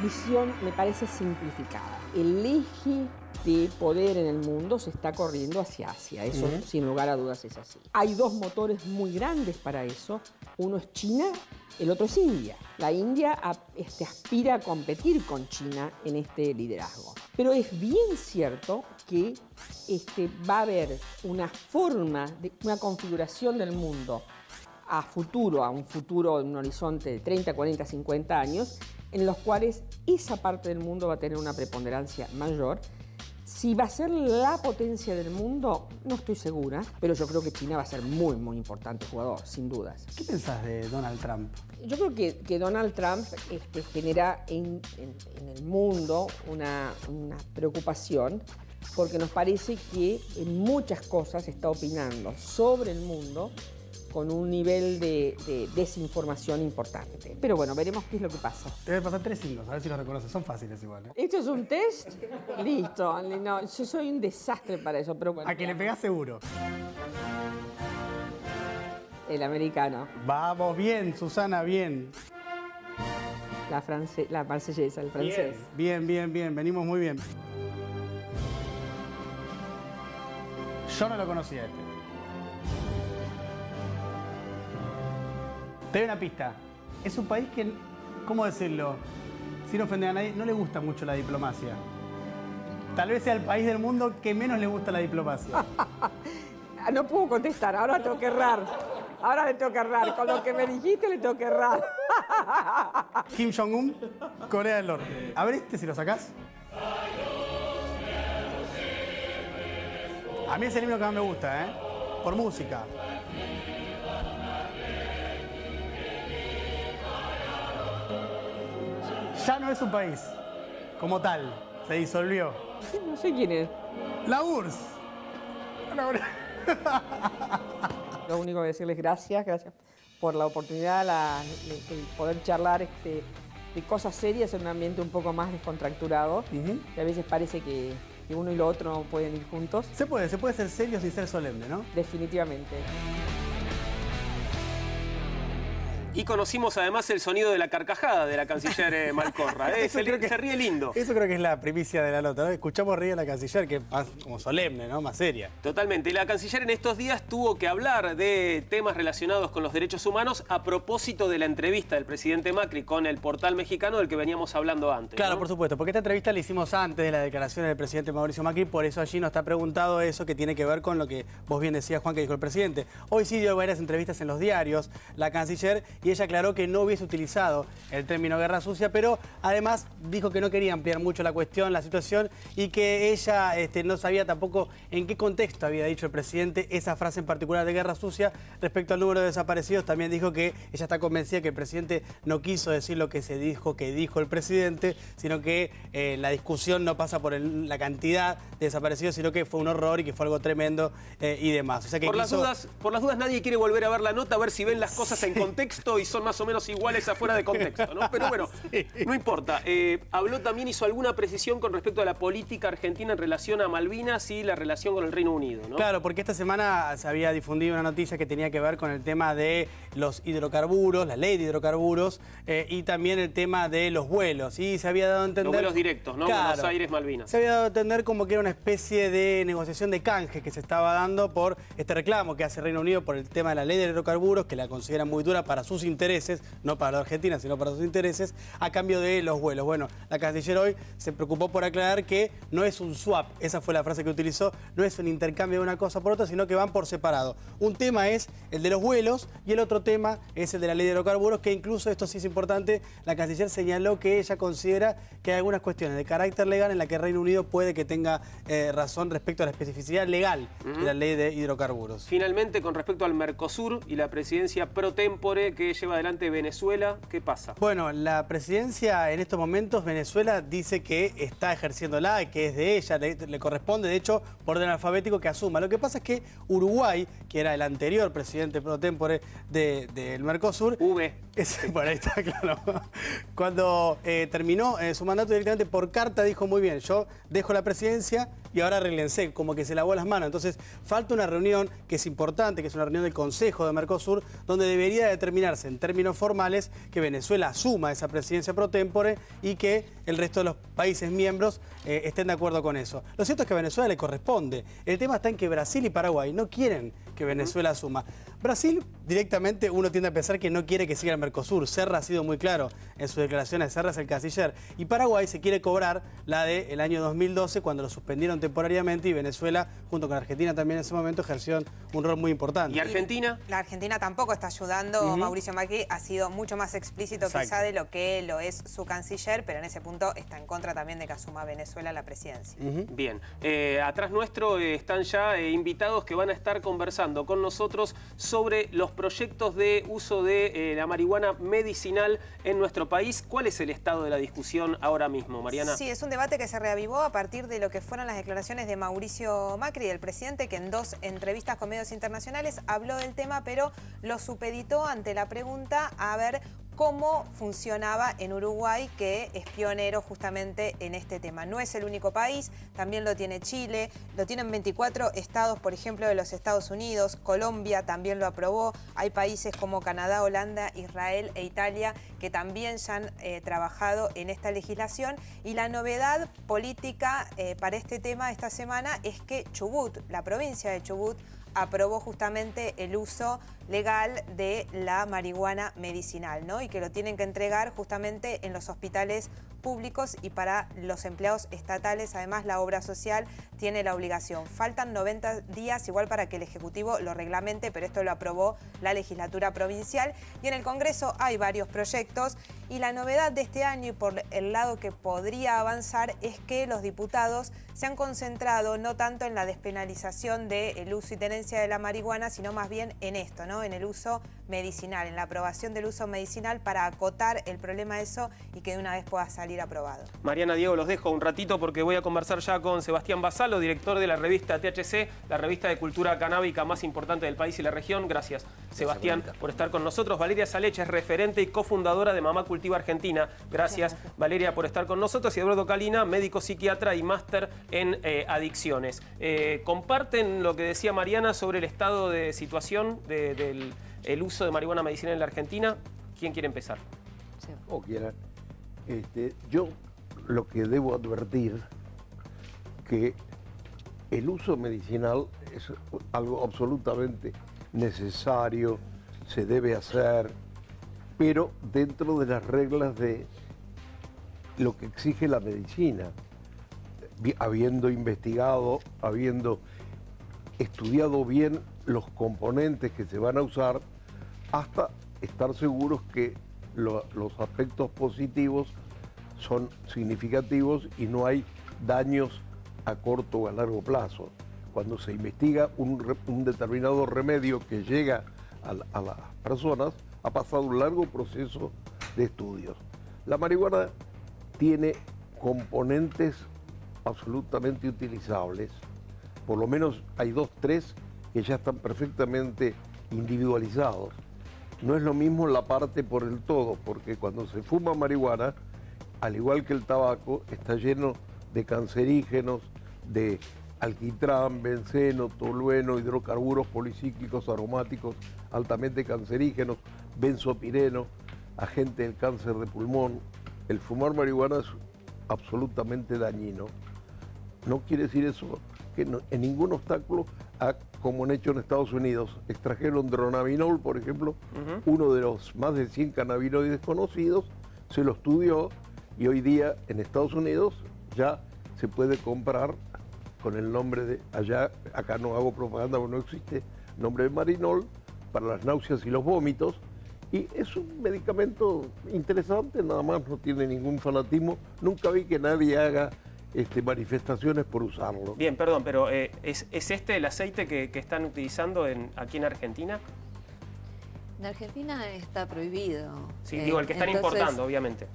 visión, me parece, simplificada. El eje de poder en el mundo se está corriendo hacia Asia. Eso, sin lugar a dudas, es así. Hay 2 motores muy grandes para eso. Uno es China, el otro es India. La India aspira a competir con China en este liderazgo. Pero es bien cierto que va a haber una forma, una configuración del mundo a un futuro, en un horizonte de 30, 40, 50 años, en los cuales esa parte del mundo va a tener una preponderancia mayor. Si va a ser la potencia del mundo, no estoy segura, pero yo creo que China va a ser muy, muy importante jugador, sin dudas. ¿Qué pensás de Donald Trump? Yo creo que Donald Trump genera en el mundo una preocupación, porque nos parece que en muchas cosas está opinando sobre el mundo con un nivel de desinformación importante. Pero bueno, veremos qué es lo que pasa. Te voy a pasar 3 signos, a ver si los reconoces. Son fáciles igual. ¿Esto es un test? Listo. No, yo soy un desastre para eso, pero bueno. A que le pegás seguro. El americano. Vamos, bien, Susana, bien. La marsellesa, el francés. Bien, venimos muy bien. Yo no lo conocía este. Te doy una pista. Es un país que, ¿cómo decirlo? Sin ofender a nadie, no le gusta mucho la diplomacia. Tal vez sea el país del mundo que menos le gusta la diplomacia. No puedo contestar, ahora tengo que errar. Ahora le tengo que errar. Con lo que me dijiste le tengo que errar. Kim Jong-un, Corea del Norte. A ver este si lo sacás. A mí es el himno que más me gusta, ¿eh? Por música. Ya no es un país como tal. Se disolvió. No sé quién es. La URSS. Lo único que decirles gracias por la oportunidad, el poder charlar de cosas serias en un ambiente un poco más descontracturado. Que a veces parece que uno y lo otro no pueden ir juntos. Se puede ser serio sin ser solemne, ¿no? Definitivamente. Y conocimos además el sonido de la carcajada de la canciller Malcorra. Se ríe lindo. Eso creo que es la primicia de la nota, ¿no? Escuchamos reír a la canciller, que es más como solemne, ¿no? Más seria. Totalmente. Y la canciller en estos días tuvo que hablar de temas relacionados con los derechos humanos a propósito de la entrevista del presidente Macri con el portal mexicano del que veníamos hablando antes. Claro, ¿no? Por supuesto, porque esta entrevista la hicimos antes de la declaración del presidente Mauricio Macri, por eso allí nos está preguntado eso que tiene que ver con lo que vos bien decías, Juan, que dijo el presidente. Hoy sí dio varias entrevistas en los diarios, la canciller, y ella aclaró que no hubiese utilizado el término guerra sucia, pero además dijo que no quería ampliar mucho la cuestión, la situación, y que ella no sabía tampoco en qué contexto había dicho el presidente esa frase en particular de guerra sucia. Respecto al número de desaparecidos, también dijo que ella está convencida que el presidente no quiso decir lo que se dijo que dijo el presidente, sino que la discusión no pasa por la cantidad de desaparecidos, sino que fue un horror y que fue algo tremendo y demás. O sea que por las dudas nadie quiere volver a ver la nota, a ver si ven las cosas en contexto y son más o menos iguales afuera de contexto, ¿no? Pero bueno, no importa. Habló también, hizo alguna precisión con respecto a la política argentina en relación a Malvinas y la relación con el Reino Unido, ¿no? Claro, porque esta semana se había difundido una noticia que tenía que ver con el tema de los hidrocarburos, la ley de hidrocarburos, y también el tema de los vuelos. Y se había dado a entender... Los vuelos directos, ¿no? Claro, Buenos Aires, Malvinas. Se había dado a entender como que era una especie de negociación de canje que se estaba dando por este reclamo que hace Reino Unido por el tema de la ley de hidrocarburos, que la consideran muy dura para sus intereses, no para la Argentina, sino para sus intereses, a cambio de los vuelos. Bueno, la canciller hoy se preocupó por aclarar que no es un swap, esa fue la frase que utilizó, no es un intercambio de una cosa por otra, sino que van por separado. Un tema es el de los vuelos y el otro tema es el de la ley de hidrocarburos, que incluso, esto sí es importante, la canciller señaló que ella considera que hay algunas cuestiones de carácter legal en la que el Reino Unido puede que tenga razón respecto a la especificidad legal de la ley de hidrocarburos. Finalmente, con respecto al Mercosur y la presidencia pro tempore que lleva adelante Venezuela, ¿qué pasa? Bueno, la presidencia en estos momentos, Venezuela dice que está ejerciéndola, que es de ella, le corresponde, de hecho, por orden alfabético que asuma. Lo que pasa es que Uruguay, que era el anterior presidente pro tempore del Mercosur... Bueno, ahí está, claro. Cuando terminó su mandato directamente por carta, dijo muy bien, yo dejo la presidencia y ahora arréglense, como que se lavó las manos. Entonces, falta una reunión que es importante, que es una reunión del Consejo de Mercosur, donde debería determinarse en términos formales que Venezuela asuma esa presidencia pro tempore y que el resto de los países miembros estén de acuerdo con eso. Lo cierto es que a Venezuela le corresponde. El tema está en que Brasil y Paraguay no quieren que Venezuela asuma. Brasil, directamente, uno tiende a pensar que no quiere que siga el Mercosur. Serra ha sido muy claro en sus declaraciones. Serra es el canciller. Y Paraguay se quiere cobrar la del año 2012, cuando lo suspendieron temporariamente, y Venezuela, junto con Argentina también en ese momento, ejerció un rol muy importante. ¿Y Argentina? La Argentina tampoco está ayudando. Mauricio Macri ha sido mucho más explícito quizá de lo que lo es su canciller, pero en ese punto está en contra también de que asuma Venezuela la presidencia. Bien. Atrás nuestro están ya invitados que van a estar conversando conversando con nosotros sobre los proyectos de uso de la marihuana medicinal en nuestro país. ¿Cuál es el estado de la discusión ahora mismo, Mariana? Sí, es un debate que se reavivó a partir de lo que fueron las declaraciones de Mauricio Macri, el presidente, que en 2 entrevistas con medios internacionales habló del tema, pero lo supeditó ante la pregunta a ver cómo funcionaba en Uruguay, que es pionero justamente en este tema. No es el único país, también lo tiene Chile, lo tienen 24 estados, por ejemplo, de los Estados Unidos, Colombia también lo aprobó, hay países como Canadá, Holanda, Israel e Italia que también ya han trabajado en esta legislación, y la novedad política para este tema esta semana es que Chubut, la provincia de Chubut, aprobó justamente el uso legal de la marihuana medicinal, ¿no? Y que lo tienen que entregar justamente en los hospitales públicos, y para los empleados estatales, además, la obra social tiene la obligación. Faltan 90 días igual para que el Ejecutivo lo reglamente, pero esto lo aprobó la legislatura provincial, y en el Congreso hay varios proyectos, y la novedad de este año, y por el lado que podría avanzar, es que los diputados se han concentrado no tanto en la despenalización del uso y tenencia de la marihuana, sino más bien en esto, ¿no? En el uso medicinal, en la aprobación del uso medicinal, para acotar el problema de eso y que de una vez pueda salir aprobado. Mariana, Diego, los dejo un ratito porque voy a conversar ya con Sebastián Basalo, director de la revista THC, la revista de cultura canábica más importante del país y la región. Gracias, Sebastián, por estar con nosotros. Valeria Saleche es referente y cofundadora de Mamá Cultiva Argentina. Gracias, Valeria, por estar con nosotros. Y Eduardo Calina, médico psiquiatra y máster en adicciones. ¿Comparten lo que decía Mariana sobre el estado de situación del uso de marihuana medicinal en la Argentina? ¿Quién quiere empezar? O quiera. Yo lo que debo advertir que el uso medicinal es algo absolutamente necesario, se debe hacer, pero dentro de las reglas de lo que exige la medicina, habiendo investigado, habiendo estudiado bien los componentes que se van a usar, hasta estar seguros que los aspectos positivos son significativos y no hay daños a corto o a largo plazo. Cuando se investiga un determinado remedio que llega a las personas, ha pasado un largo proceso de estudios. La marihuana tiene componentes absolutamente utilizables, por lo menos hay 2, 3 que ya están perfectamente individualizados. No es lo mismo la parte por el todo, porque cuando se fuma marihuana, al igual que el tabaco, está lleno de cancerígenos, de alquitrán, benceno, tolueno, hidrocarburos policíclicos aromáticos altamente cancerígenos, benzopireno, agente del cáncer de pulmón. El fumar marihuana es absolutamente dañino. No quiere decir eso que en ningún obstáculo, como han hecho en Estados Unidos, extrajeron dronabinol, por ejemplo, uno de los más de 100 cannabinoides conocidos, se lo estudió y hoy día en Estados Unidos ya se puede comprar con el nombre de, acá no hago propaganda porque no existe, nombre de Marinol, para las náuseas y los vómitos, y es un medicamento interesante, nada más, no tiene ningún fanatismo. Nunca vi que nadie haga manifestaciones por usarlo. Bien, perdón, pero ¿es este el aceite que están utilizando aquí en Argentina? En Argentina está prohibido. Sí, digo, el que están importando, obviamente.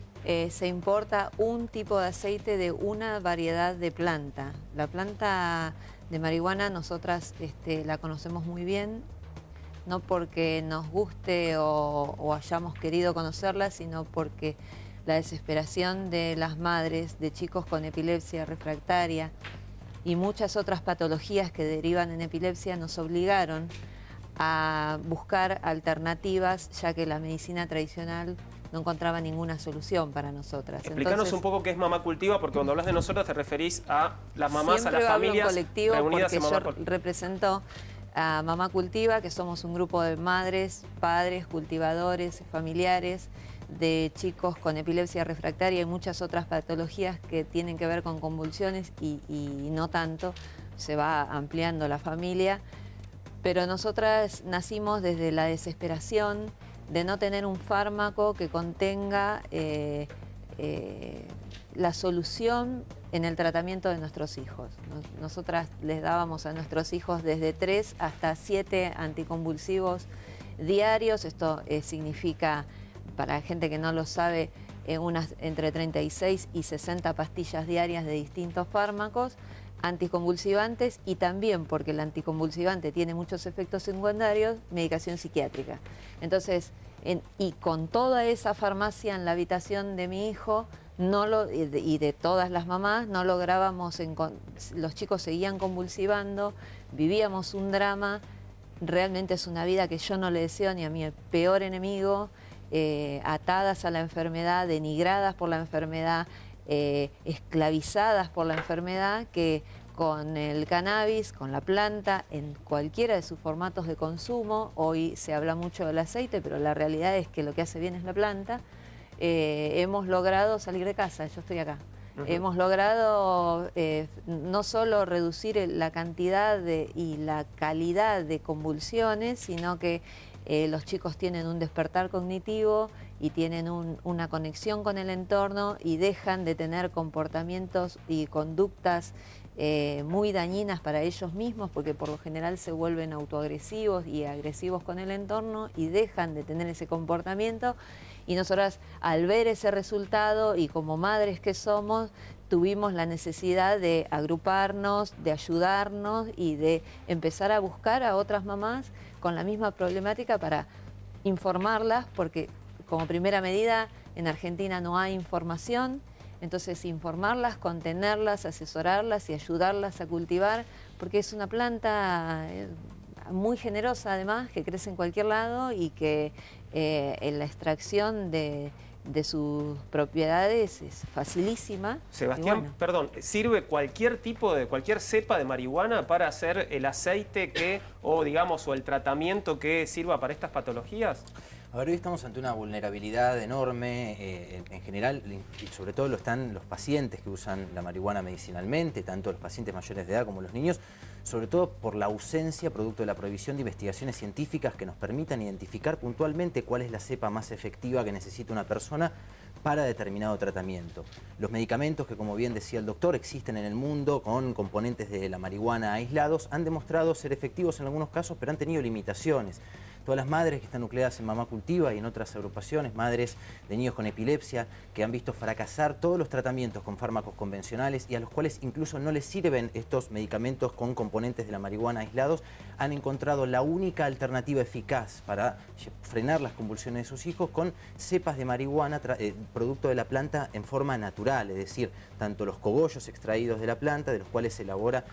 Se importa un tipo de aceite de una variedad de planta. La planta de marihuana nosotras la conocemos muy bien, no porque nos guste o hayamos querido conocerla, sino porque la desesperación de las madres de chicos con epilepsia refractaria y muchas otras patologías que derivan en epilepsia nos obligaron a buscar alternativas, ya que la medicina tradicional no encontraba ninguna solución para nosotras. Explícanos un poco qué es Mamá Cultiva, porque cuando hablas de nosotros te referís a las mamás, a las familias colectivo, reunidas en Mamá Cultiva. Yo represento a Mamá Cultiva, que somos un grupo de madres, padres, cultivadores, familiares de chicos con epilepsia refractaria y muchas otras patologías que tienen que ver con convulsiones y no tanto, se va ampliando la familia, pero nosotras nacimos desde la desesperación de no tener un fármaco que contenga la solución en el tratamiento de nuestros hijos. Nosotras les dábamos a nuestros hijos desde 3 hasta 7 anticonvulsivos diarios. Esto significa, para gente que no lo sabe, unas entre 36 y 60 pastillas diarias de distintos fármacos, anticonvulsivantes y también, porque el anticonvulsivante tiene muchos efectos secundarios, medicación psiquiátrica. Entonces, y con toda esa farmacia en la habitación de mi hijo, y de todas las mamás, no lográbamos, los chicos seguían convulsivando, vivíamos un drama. Realmente es una vida que yo no le deseo ni a mi peor enemigo, atadas a la enfermedad, denigradas por la enfermedad, esclavizadas por la enfermedad, que con el cannabis, con la planta, en cualquiera de sus formatos de consumo, hoy se habla mucho del aceite, pero la realidad es que lo que hace bien es la planta, hemos logrado salir de casa. Yo estoy acá. Hemos logrado no solo reducir la cantidad y la calidad de convulsiones, sino que los chicos tienen un despertar cognitivo y tienen una conexión con el entorno y dejan de tener comportamientos y conductas muy dañinas para ellos mismos, porque por lo general se vuelven autoagresivos y agresivos con el entorno y dejan de tener ese comportamiento. Y nosotras, al ver ese resultado y como madres que somos, tuvimos la necesidad de agruparnos, de ayudarnos y de empezar a buscar a otras mamás con la misma problemática para informarlas, porque como primera medida en Argentina no hay información. Entonces, informarlas, contenerlas, asesorarlas y ayudarlas a cultivar, porque es una planta muy generosa además, que crece en cualquier lado y que en la extracción de sus propiedades es facilísima. Sebastián, bueno, perdón, ¿sirve cualquier cepa de marihuana para hacer el aceite o el tratamiento que sirva para estas patologías? A ver, hoy estamos ante una vulnerabilidad enorme, en general, y sobre todo lo están los pacientes que usan la marihuana medicinalmente, tanto los pacientes mayores de edad como los niños, sobre todo por la ausencia, producto de la prohibición de investigaciones científicas que nos permitan identificar puntualmente cuál es la cepa más efectiva que necesita una persona para determinado tratamiento. Los medicamentos que, como bien decía el doctor, existen en el mundo con componentes de la marihuana aislados, han demostrado ser efectivos en algunos casos, pero han tenido limitaciones. Todas las madres que están nucleadas en Mamá Cultiva y en otras agrupaciones, madres de niños con epilepsia, que han visto fracasar todos los tratamientos con fármacos convencionales y a los cuales incluso no les sirven estos medicamentos con componentes de la marihuana aislados, han encontrado la única alternativa eficaz para frenar las convulsiones de sus hijos con cepas de marihuana producto de la planta en forma natural, es decir, tanto los cogollos extraídos de la planta, de los cuales se elabora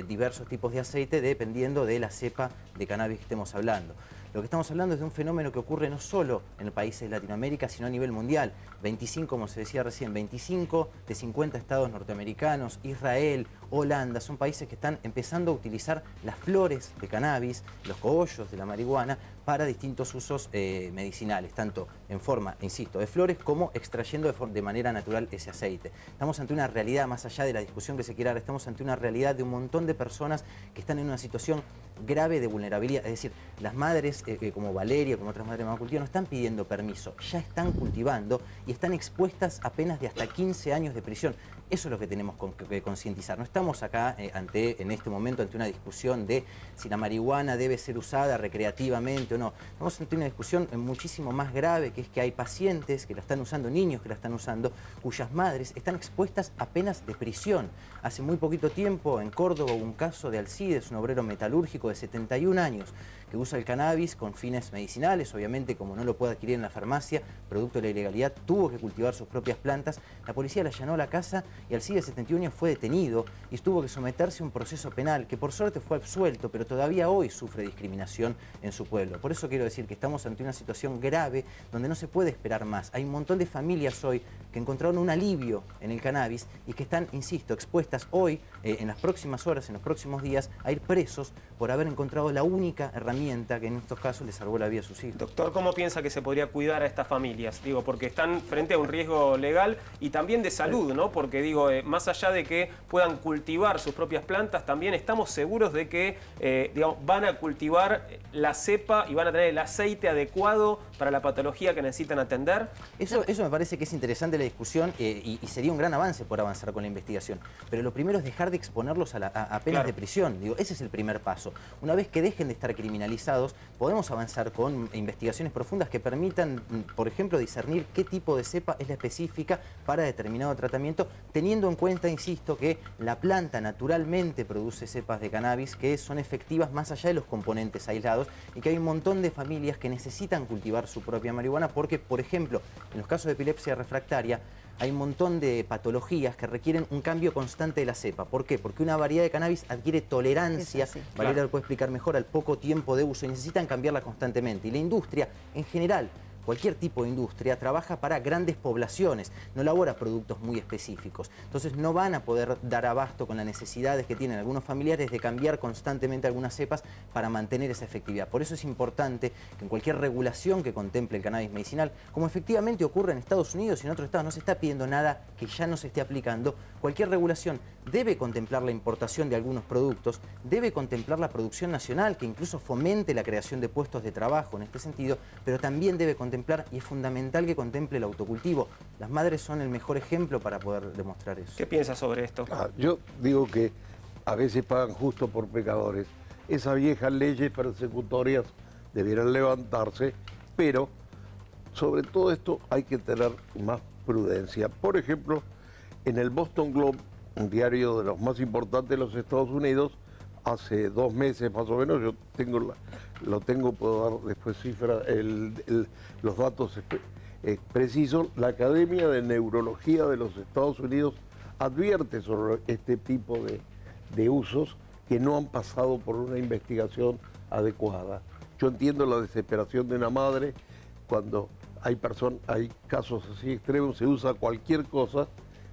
diversos tipos de aceite dependiendo de la cepa de cannabis que estemos hablando. Lo que estamos hablando es de un fenómeno que ocurre no solo en los países de Latinoamérica, sino a nivel mundial. 25, como se decía recién, 25 de 50 estados norteamericanos, Israel, Holanda, son países que están empezando a utilizar las flores de cannabis, los cogollos de la marihuana, para distintos usos medicinales, tanto en forma, insisto, de flores, como extrayendo de manera natural ese aceite. Estamos ante una realidad, más allá de la discusión que se quiera dar, estamos ante una realidad de un montón de personas que están en una situación grave de vulnerabilidad. Es decir, las madres, como Valeria, como otras madres de Mamá Cultiva, no están pidiendo permiso, ya están cultivando y están expuestas a penas de hasta 15 años de prisión. Eso es lo que tenemos que concientizar. No estamos acá en este momento ante una discusión de si la marihuana debe ser usada recreativamente o no. Estamos ante una discusión muchísimo más grave, que es que hay pacientes que la están usando, niños que la están usando, cuyas madres están expuestas a penas de prisión. Hace muy poquito tiempo en Córdoba hubo un caso de Alcides, un obrero metalúrgico de 71 años, que usa el cannabis con fines medicinales. Obviamente, como no lo puede adquirir en la farmacia, producto de la ilegalidad, tuvo que cultivar sus propias plantas. La policía le allanó la casa y Alcides, de 71 años, fue detenido y tuvo que someterse a un proceso penal, que por suerte fue absuelto, pero todavía hoy sufre discriminación en su pueblo. Por eso quiero decir que estamos ante una situación grave donde no se puede esperar más. Hay un montón de familias hoy que encontraron un alivio en el cannabis y que están, insisto, expuestas hoy, en las próximas horas, en los próximos días, a ir presos por haber encontrado la única herramienta que en estos casos les salvó la vida a sus hijos. Doctor, ¿cómo piensa que se podría cuidar a estas familias? Porque están frente a un riesgo legal y también de salud, ¿no? Porque digo, más allá de que puedan cultivar sus propias plantas, también estamos seguros de que digamos, van a cultivar la cepa y van a tener el aceite adecuado para la patología que necesitan atender. Eso me parece que es interesante la discusión y sería un gran avance por avanzar con la investigación. Pero lo primero es dejar de exponerlos a penas de prisión. Digo, ese es el primer paso. Una vez que dejen de estar criminalizados, podemos avanzar con investigaciones profundas que permitan, por ejemplo, discernir qué tipo de cepa es la específica para determinado tratamiento, teniendo en cuenta, insisto, que la planta naturalmente produce cepas de cannabis que son efectivas más allá de los componentes aislados y que hay un montón de familias que necesitan cultivar su propia marihuana porque, por ejemplo, en los casos de epilepsia refractaria, hay un montón de patologías que requieren un cambio constante de la cepa. ¿Por qué? Porque una variedad de cannabis adquiere tolerancia, Valeria lo puede explicar mejor, al poco tiempo de uso y necesitan cambiarla constantemente. Y la industria, en general, cualquier tipo de industria trabaja para grandes poblaciones, no elabora productos muy específicos. Entonces no van a poder dar abasto con las necesidades que tienen algunos familiares de cambiar constantemente algunas cepas para mantener esa efectividad. Por eso es importante que en cualquier regulación que contemple el cannabis medicinal, como efectivamente ocurre en Estados Unidos y en otros estados, no se está pidiendo nada que ya no se esté aplicando, cualquier regulación debe contemplar la importación de algunos productos, debe contemplar la producción nacional, que incluso fomente la creación de puestos de trabajo en este sentido, pero también debe contemplar, y es fundamental que contemple el autocultivo. Las madres son el mejor ejemplo para poder demostrar eso. ¿Qué piensas sobre esto? Yo digo que a veces pagan justo por pecadores. Esas viejas leyes persecutorias debieran levantarse, pero sobre todo esto hay que tener más prudencia. Por ejemplo, en el Boston Globe, un diario de los más importantes de los Estados Unidos, hace 2 meses más o menos, yo puedo dar después cifra, los datos precisos, la Academia de Neurología de los Estados Unidos advierte sobre este tipo de usos que no han pasado por una investigación adecuada. Yo entiendo la desesperación de una madre cuando hay casos así extremos, se usa cualquier cosa,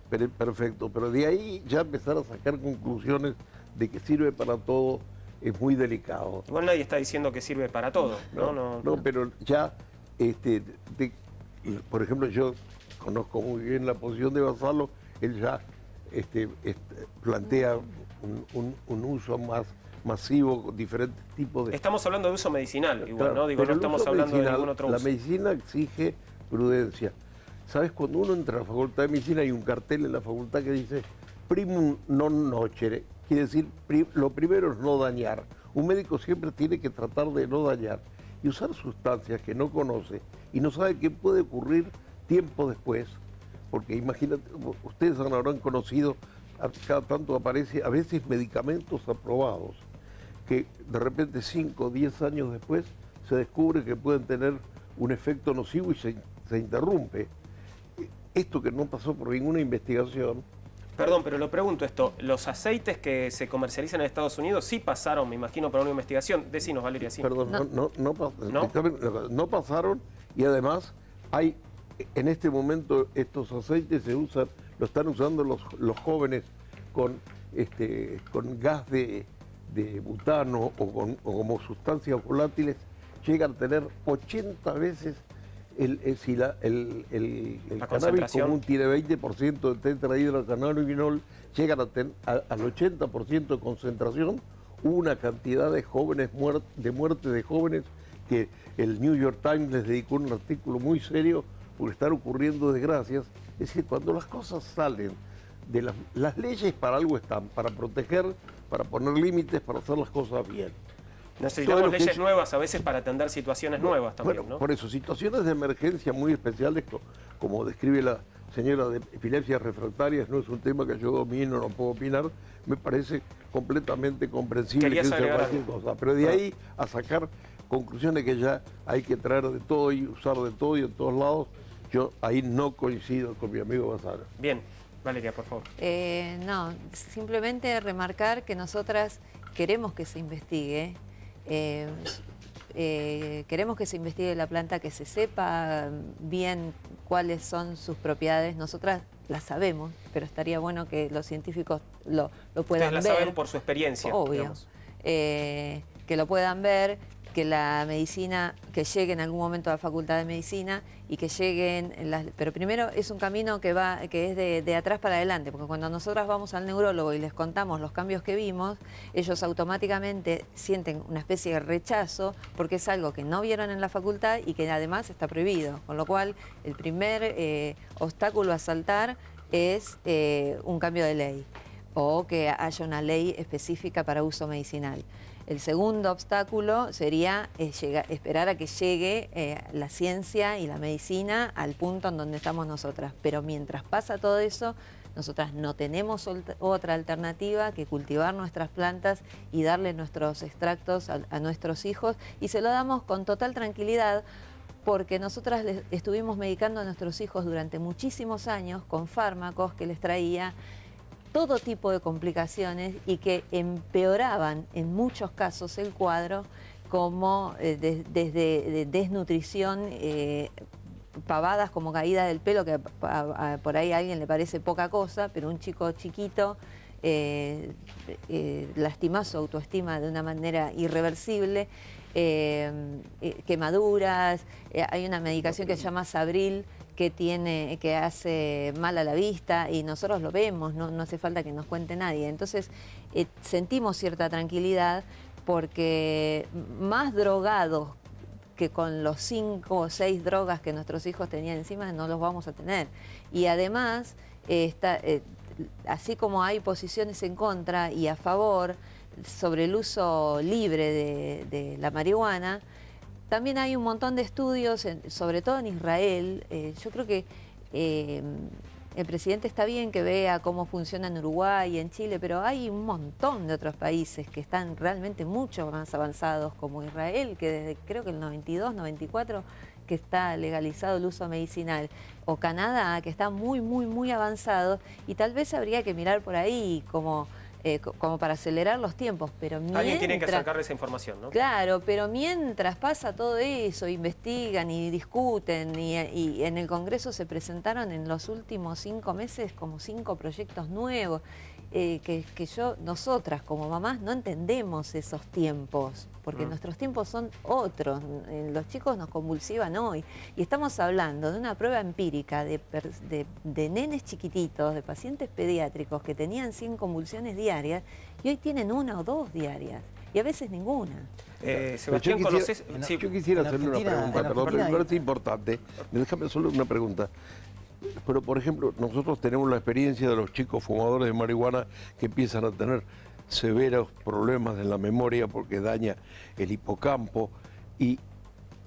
pero perfecto, pero de ahí ya empezar a sacar conclusiones de que sirve para todo es muy delicado. Igual nadie está diciendo que sirve para todo, ¿no? No, pero ya, por ejemplo, yo conozco muy bien la posición de Vassallo, él ya plantea un uso más masivo con diferentes tipos de... Estamos hablando de uso medicinal, igual, ¿no? Digo, no estamos hablando de ningún otro uso. La medicina exige prudencia. ¿Sabes? Cuando uno entra a la Facultad de Medicina hay un cartel en la facultad que dice primum non nocere, quiere decir lo primero es no dañar. Un médico siempre tiene que tratar de no dañar y usar sustancias que no conoce y no sabe qué puede ocurrir tiempo después, porque imagínate, ustedes habrán conocido, cada tanto aparece a veces medicamentos aprobados que de repente 5 o 10 años después se descubre que pueden tener un efecto nocivo y se interrumpe. Esto que no pasó por ninguna investigación. Perdón, pero lo pregunto esto, ¿los aceites que se comercializan en Estados Unidos sí pasaron, me imagino, por una investigación? Decinos, Valeria, sí. Perdón, no pasaron y además hay, en este momento estos aceites lo están usando los jóvenes con gas de butano o como sustancias volátiles, llegan a tener 80 veces el cannabis común tiene 20% de tetrahidrocannabinol, llegan al 80% de concentración. Hubo una cantidad de muertes de jóvenes que el New York Times les dedicó un artículo muy serio porque están ocurriendo desgracias. Es decir, cuando las cosas salen de las leyes para algo están, para proteger, para poner límites, para hacer las cosas bien. Necesitamos leyes nuevas a veces para atender situaciones nuevas también, bueno, ¿no? Por eso, situaciones de emergencia muy especiales, como describe la señora de epilepsias refractarias, no es un tema que yo domino, no puedo opinar, me parece completamente comprensible que sea cualquier cosa. Pero de ahí a sacar conclusiones que ya hay que traer de todo y usar de todo y en todos lados, yo ahí no coincido con mi amigo Vassallo. Bien, Valeria, por favor. No, simplemente remarcar que nosotras queremos que se investigue. Queremos que se investigue la planta, que se sepa bien cuáles son sus propiedades. Nosotras las sabemos, pero estaría bueno que los científicos lo puedan ver. Ustedes la saben por su experiencia. Obvio. Que lo puedan ver. que la medicina, que llegue en algún momento a la Facultad de Medicina y que lleguen, pero primero es un camino que es de atrás para adelante, porque cuando nosotras vamos al neurólogo y les contamos los cambios que vimos, ellos automáticamente sienten una especie de rechazo porque es algo que no vieron en la facultad y que además está prohibido, con lo cual el primer obstáculo a saltar es un cambio de ley o que haya una ley específica para uso medicinal. El segundo obstáculo sería esperar a que llegue la ciencia y la medicina al punto en donde estamos nosotras. Pero mientras pasa todo eso, nosotras no tenemos otra alternativa que cultivar nuestras plantas y darle nuestros extractos a nuestros hijos, y se lo damos con total tranquilidad, porque nosotras les estuvimos medicando a nuestros hijos durante muchísimos años con fármacos que les traía todo tipo de complicaciones y que empeoraban en muchos casos el cuadro, como desde desnutrición, pavadas como caída del pelo, que por ahí a alguien le parece poca cosa, pero un chico chiquito lastima su autoestima de una manera irreversible, quemaduras, hay una medicación que se llama Sabril, que hace mal a la vista, y nosotros lo vemos, no hace falta que nos cuente nadie. Entonces sentimos cierta tranquilidad porque más drogados que con los 5 o 6 drogas que nuestros hijos tenían encima no los vamos a tener. Y además, así como hay posiciones en contra y a favor sobre el uso libre de la marihuana, también hay un montón de estudios, sobre todo en Israel. Yo creo que el presidente está bien que vea cómo funciona en Uruguay y en Chile, pero hay un montón de otros países que están realmente mucho más avanzados, como Israel, que desde creo que el 92, 94, que está legalizado el uso medicinal, o Canadá, que está muy, muy, muy avanzado, y tal vez habría que mirar por ahí como para acelerar los tiempos, pero alguien tiene que acercarle esa información, ¿no? Claro, pero mientras pasa todo eso, investigan y discuten, y en el Congreso se presentaron en los últimos 5 meses como 5 proyectos nuevos, que nosotras como mamás no entendemos esos tiempos, porque nuestros tiempos son otros. Los chicos nos convulsivan hoy, y estamos hablando de una prueba empírica de nenes chiquititos, de pacientes pediátricos que tenían 100 convulsiones diarias y hoy tienen 1 o 2 diarias, y a veces ninguna. Sebastián, yo quisiera hacerle una pregunta, perdón, me parece importante. Déjame solo una pregunta. Pero, por ejemplo, nosotros tenemos la experiencia de los chicos fumadores de marihuana que empiezan a tener severos problemas en la memoria porque daña el hipocampo. ¿Y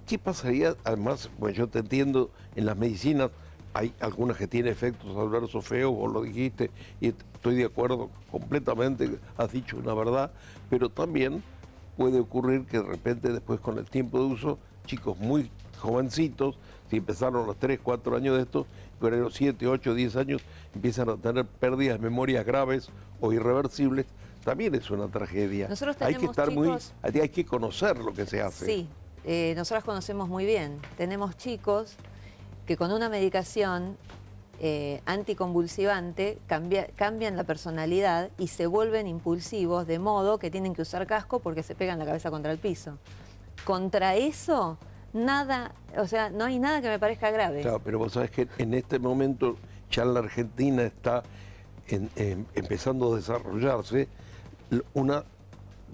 qué pasaría? Además, pues yo te entiendo, en las medicinas hay algunas que tienen efectos adversos feos, vos lo dijiste, y estoy de acuerdo completamente, has dicho una verdad, pero también puede ocurrir que de repente después, con el tiempo de uso, chicos muy jovencitos, si empezaron a los 3, 4 años de esto, pero a los 7, 8, 10 años empiezan a tener pérdidas de memorias graves o irreversibles, también es una tragedia. Nosotros hay que estar chicos, hay que conocer lo que se hace. Sí, nosotros conocemos muy bien. Tenemos chicos que con una medicación anticonvulsivante cambian la personalidad y se vuelven impulsivos, de modo que tienen que usar casco porque se pegan la cabeza contra el piso. Contra eso, nada, o sea, no hay nada que me parezca grave. Claro, pero vos sabés que en este momento ya en la Argentina está empezando a desarrollarse una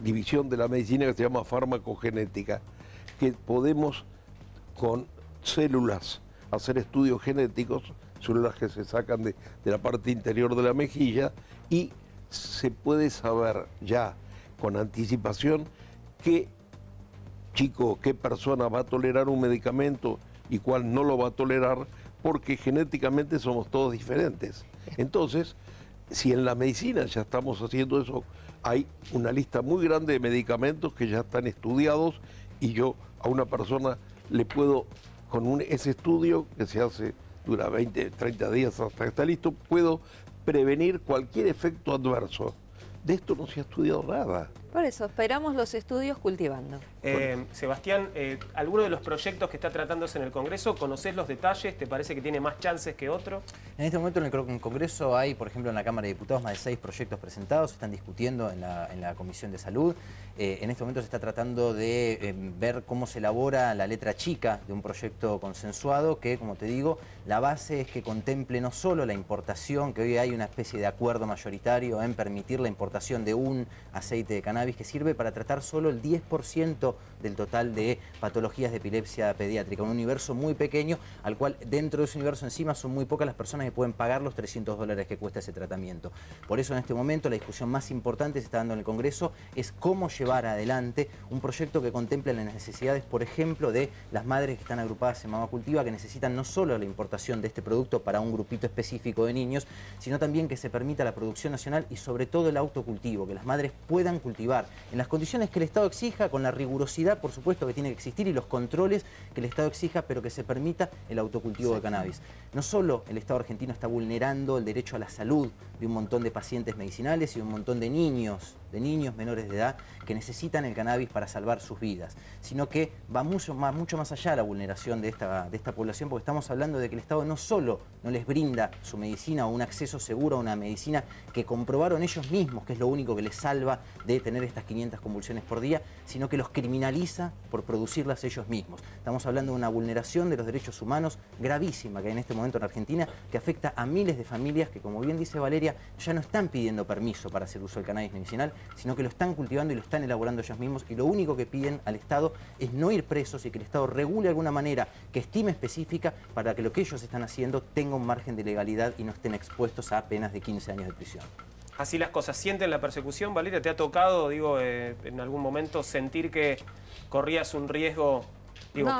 división de la medicina que se llama farmacogenética, que podemos con células hacer estudios genéticos, células que se sacan de la parte interior de la mejilla, y se puede saber ya con anticipación qué chico, qué persona va a tolerar un medicamento y cuál no lo va a tolerar, porque genéticamente somos todos diferentes. Entonces, si en la medicina ya estamos haciendo eso, hay una lista muy grande de medicamentos que ya están estudiados, y yo a una persona le puedo, con ese estudio que se hace, dura 20, 30 días hasta que está listo, puedo prevenir cualquier efecto adverso. De esto no se ha estudiado nada. Por eso, esperamos los estudios cultivando. Sebastián, ¿alguno de los proyectos que está tratándose en el Congreso, conocés los detalles? ¿Te parece que tiene más chances que otro? En este momento en el Congreso hay, por ejemplo, en la Cámara de Diputados más de 6 proyectos presentados, se están discutiendo en la Comisión de Salud. En este momento se está tratando de ver cómo se elabora la letra chica de un proyecto consensuado que, como te digo, la base es que contemple no solo la importación, que hoy hay una especie de acuerdo mayoritario en permitir la importación de un aceite de cannabis que sirve para tratar solo el 10% del total de patologías de epilepsia pediátrica, un universo muy pequeño al cual dentro de ese universo encima son muy pocas las personas que pueden pagar los $300 que cuesta ese tratamiento. Por eso en este momento la discusión más importante que se está dando en el Congreso es cómo llevar adelante un proyecto que contemple las necesidades, por ejemplo, de las madres que están agrupadas en Mamá Cultiva, que necesitan no solo la importación de este producto para un grupito específico de niños, sino también que se permita la producción nacional y sobre todo el autocultivo, que las madres puedan cultivar en las condiciones que el Estado exija, con la rigurosidad, por supuesto, que tiene que existir y los controles que el Estado exija, pero que se permita el autocultivo de cannabis. No solo el Estado argentino está vulnerando el derecho a la salud de un montón de pacientes medicinales y un montón de niños menores de edad que necesitan el cannabis para salvar sus vidas, sino que va mucho más allá de la vulneración de esta población, porque estamos hablando de que el Estado no solo no les brinda su medicina o un acceso seguro a una medicina que comprobaron ellos mismos, que es lo único que les salva de tener estas 500 convulsiones por día, sino que los criminaliza por producirlas ellos mismos. Estamos hablando de una vulneración de los derechos humanos gravísima que hay en este momento en Argentina, que afecta a miles de familias que, como bien dice Valeria, ya no están pidiendo permiso para hacer uso del cannabis medicinal, sino que lo están cultivando y lo están elaborando ellos mismos, y lo único que piden al Estado es no ir presos y que el Estado regule de alguna manera que estime específica para que lo que ellos están haciendo tenga un margen de legalidad y no estén expuestos a penas de 15 años de prisión. Así las cosas. ¿Sienten la persecución, Valeria? ¿Te ha tocado, digo, en algún momento sentir que corrías un riesgo? Digo,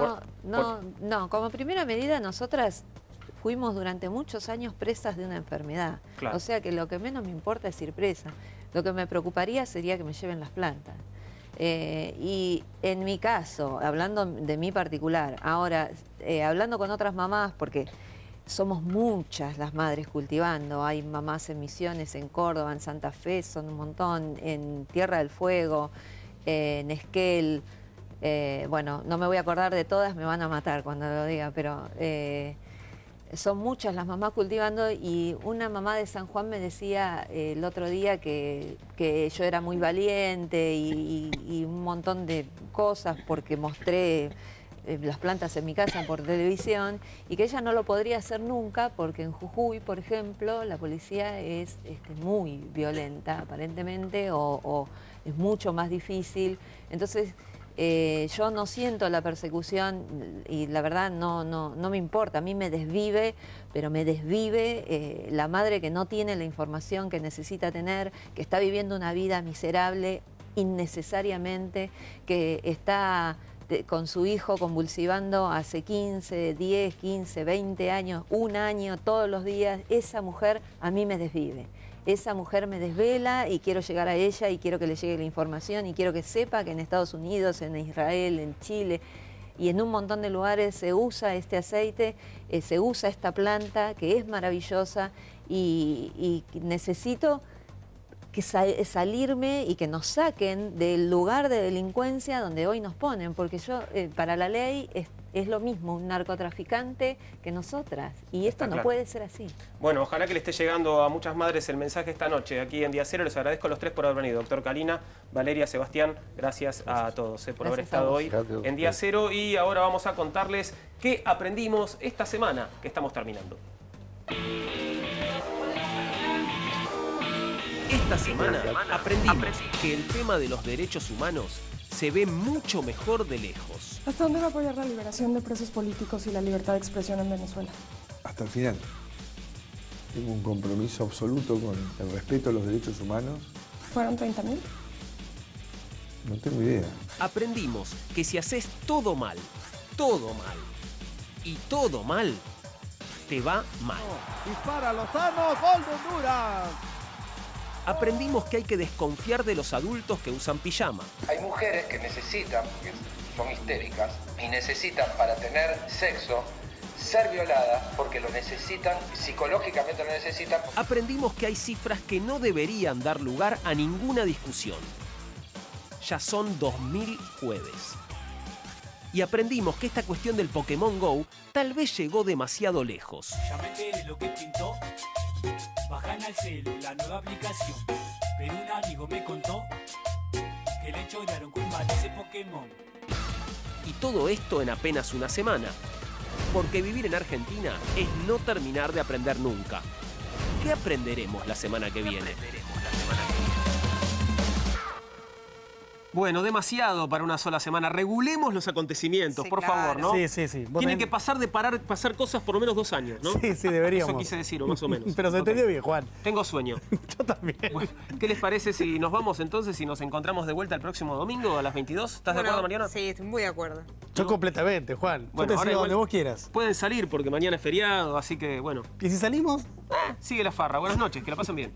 no. Como primera medida, nosotras fuimos durante muchos años presas de una enfermedad. Claro. O sea que lo que menos me importa es ir presa. Lo que me preocuparía sería que me lleven las plantas. Y en mi caso, hablando de mi particular, ahora, hablando con otras mamás, porque somos muchas las madres cultivando, hay mamás en Misiones, en Córdoba, en Santa Fe, son un montón, en Tierra del Fuego, en Esquel, bueno, no me voy a acordar de todas, me van a matar cuando lo diga, pero son muchas las mamás cultivando, y una mamá de San Juan me decía el otro día que yo era muy valiente y un montón de cosas porque mostré las plantas en mi casa por televisión, y que ella no lo podría hacer nunca porque en Jujuy, por ejemplo, la policía es muy violenta aparentemente, o es mucho más difícil. Entonces yo no siento la persecución y la verdad no me importa. A mí me desvive, pero me desvive la madre que no tiene la información que necesita tener, que está viviendo una vida miserable innecesariamente, que está con su hijo convulsivando hace 15, 10, 15, 20 años, un año, todos los días. Esa mujer a mí me desvive. Esa mujer me desvela y quiero llegar a ella y quiero que le llegue la información y quiero que sepa que en Estados Unidos, en Israel, en Chile y en un montón de lugares se usa este aceite, se usa esta planta que es maravillosa, y necesito que salirme y que nos saquen del lugar de delincuencia donde hoy nos ponen, porque yo, para la ley, es lo mismo un narcotraficante que nosotras, y esto no puede ser así. Bueno, ojalá que le esté llegando a muchas madres el mensaje esta noche aquí en Día Cero. Les agradezco a los tres por haber venido. Doctor Kalina, Valeria, Sebastián, gracias a todos por haber estado hoy en Día Cero. Y ahora vamos a contarles qué aprendimos esta semana que estamos terminando. Esta semana aprendimos que el tema de los derechos humanos se ve mucho mejor de lejos. ¿Hasta dónde va a apoyar la liberación de presos políticos y la libertad de expresión en Venezuela? Hasta el final. Tengo un compromiso absoluto con el respeto a los derechos humanos. ¿Fueron 30.000? No tengo idea. Aprendimos que si haces todo mal, y todo mal, te va mal. Dispara Lozano, gol de Honduras. Aprendimos que hay que desconfiar de los adultos que usan pijama. Hay mujeres que necesitan, porque son histéricas, y necesitan para tener sexo ser violadas porque lo necesitan, psicológicamente lo necesitan. Aprendimos que hay cifras que no deberían dar lugar a ninguna discusión. ya son 2000 jueves. Y aprendimos que esta cuestión del Pokémon GO tal vez llegó demasiado lejos. Ya me enteré lo que pintó. Bajan al celu la nueva aplicación. Pero un amigo me contó que le chorearon con ese Pokémon. Y todo esto en apenas una semana. Porque vivir en Argentina es no terminar de aprender nunca. ¿Qué aprenderemos la semana que viene? Bueno, demasiado para una sola semana. Regulemos los acontecimientos, Sí, por claro. favor, ¿no? Sí. Tienen que pasar pasar cosas por lo menos 2 años, ¿no? Sí, deberíamos. Eso quise decir, o más o menos. Pero se entendió bien, Juan. Tengo sueño. Yo también. Bueno, ¿qué les parece si nos vamos entonces y nos encontramos de vuelta el próximo domingo a las 22? ¿Estás de acuerdo, Mariana? Sí, estoy muy de acuerdo. Yo completamente, Juan. Bueno, Yo te ahora sigo igual donde vos quieras. Pueden salir porque mañana es feriado, así que bueno. ¿Y si salimos? Sigue la farra. Buenas noches, que la pasen bien.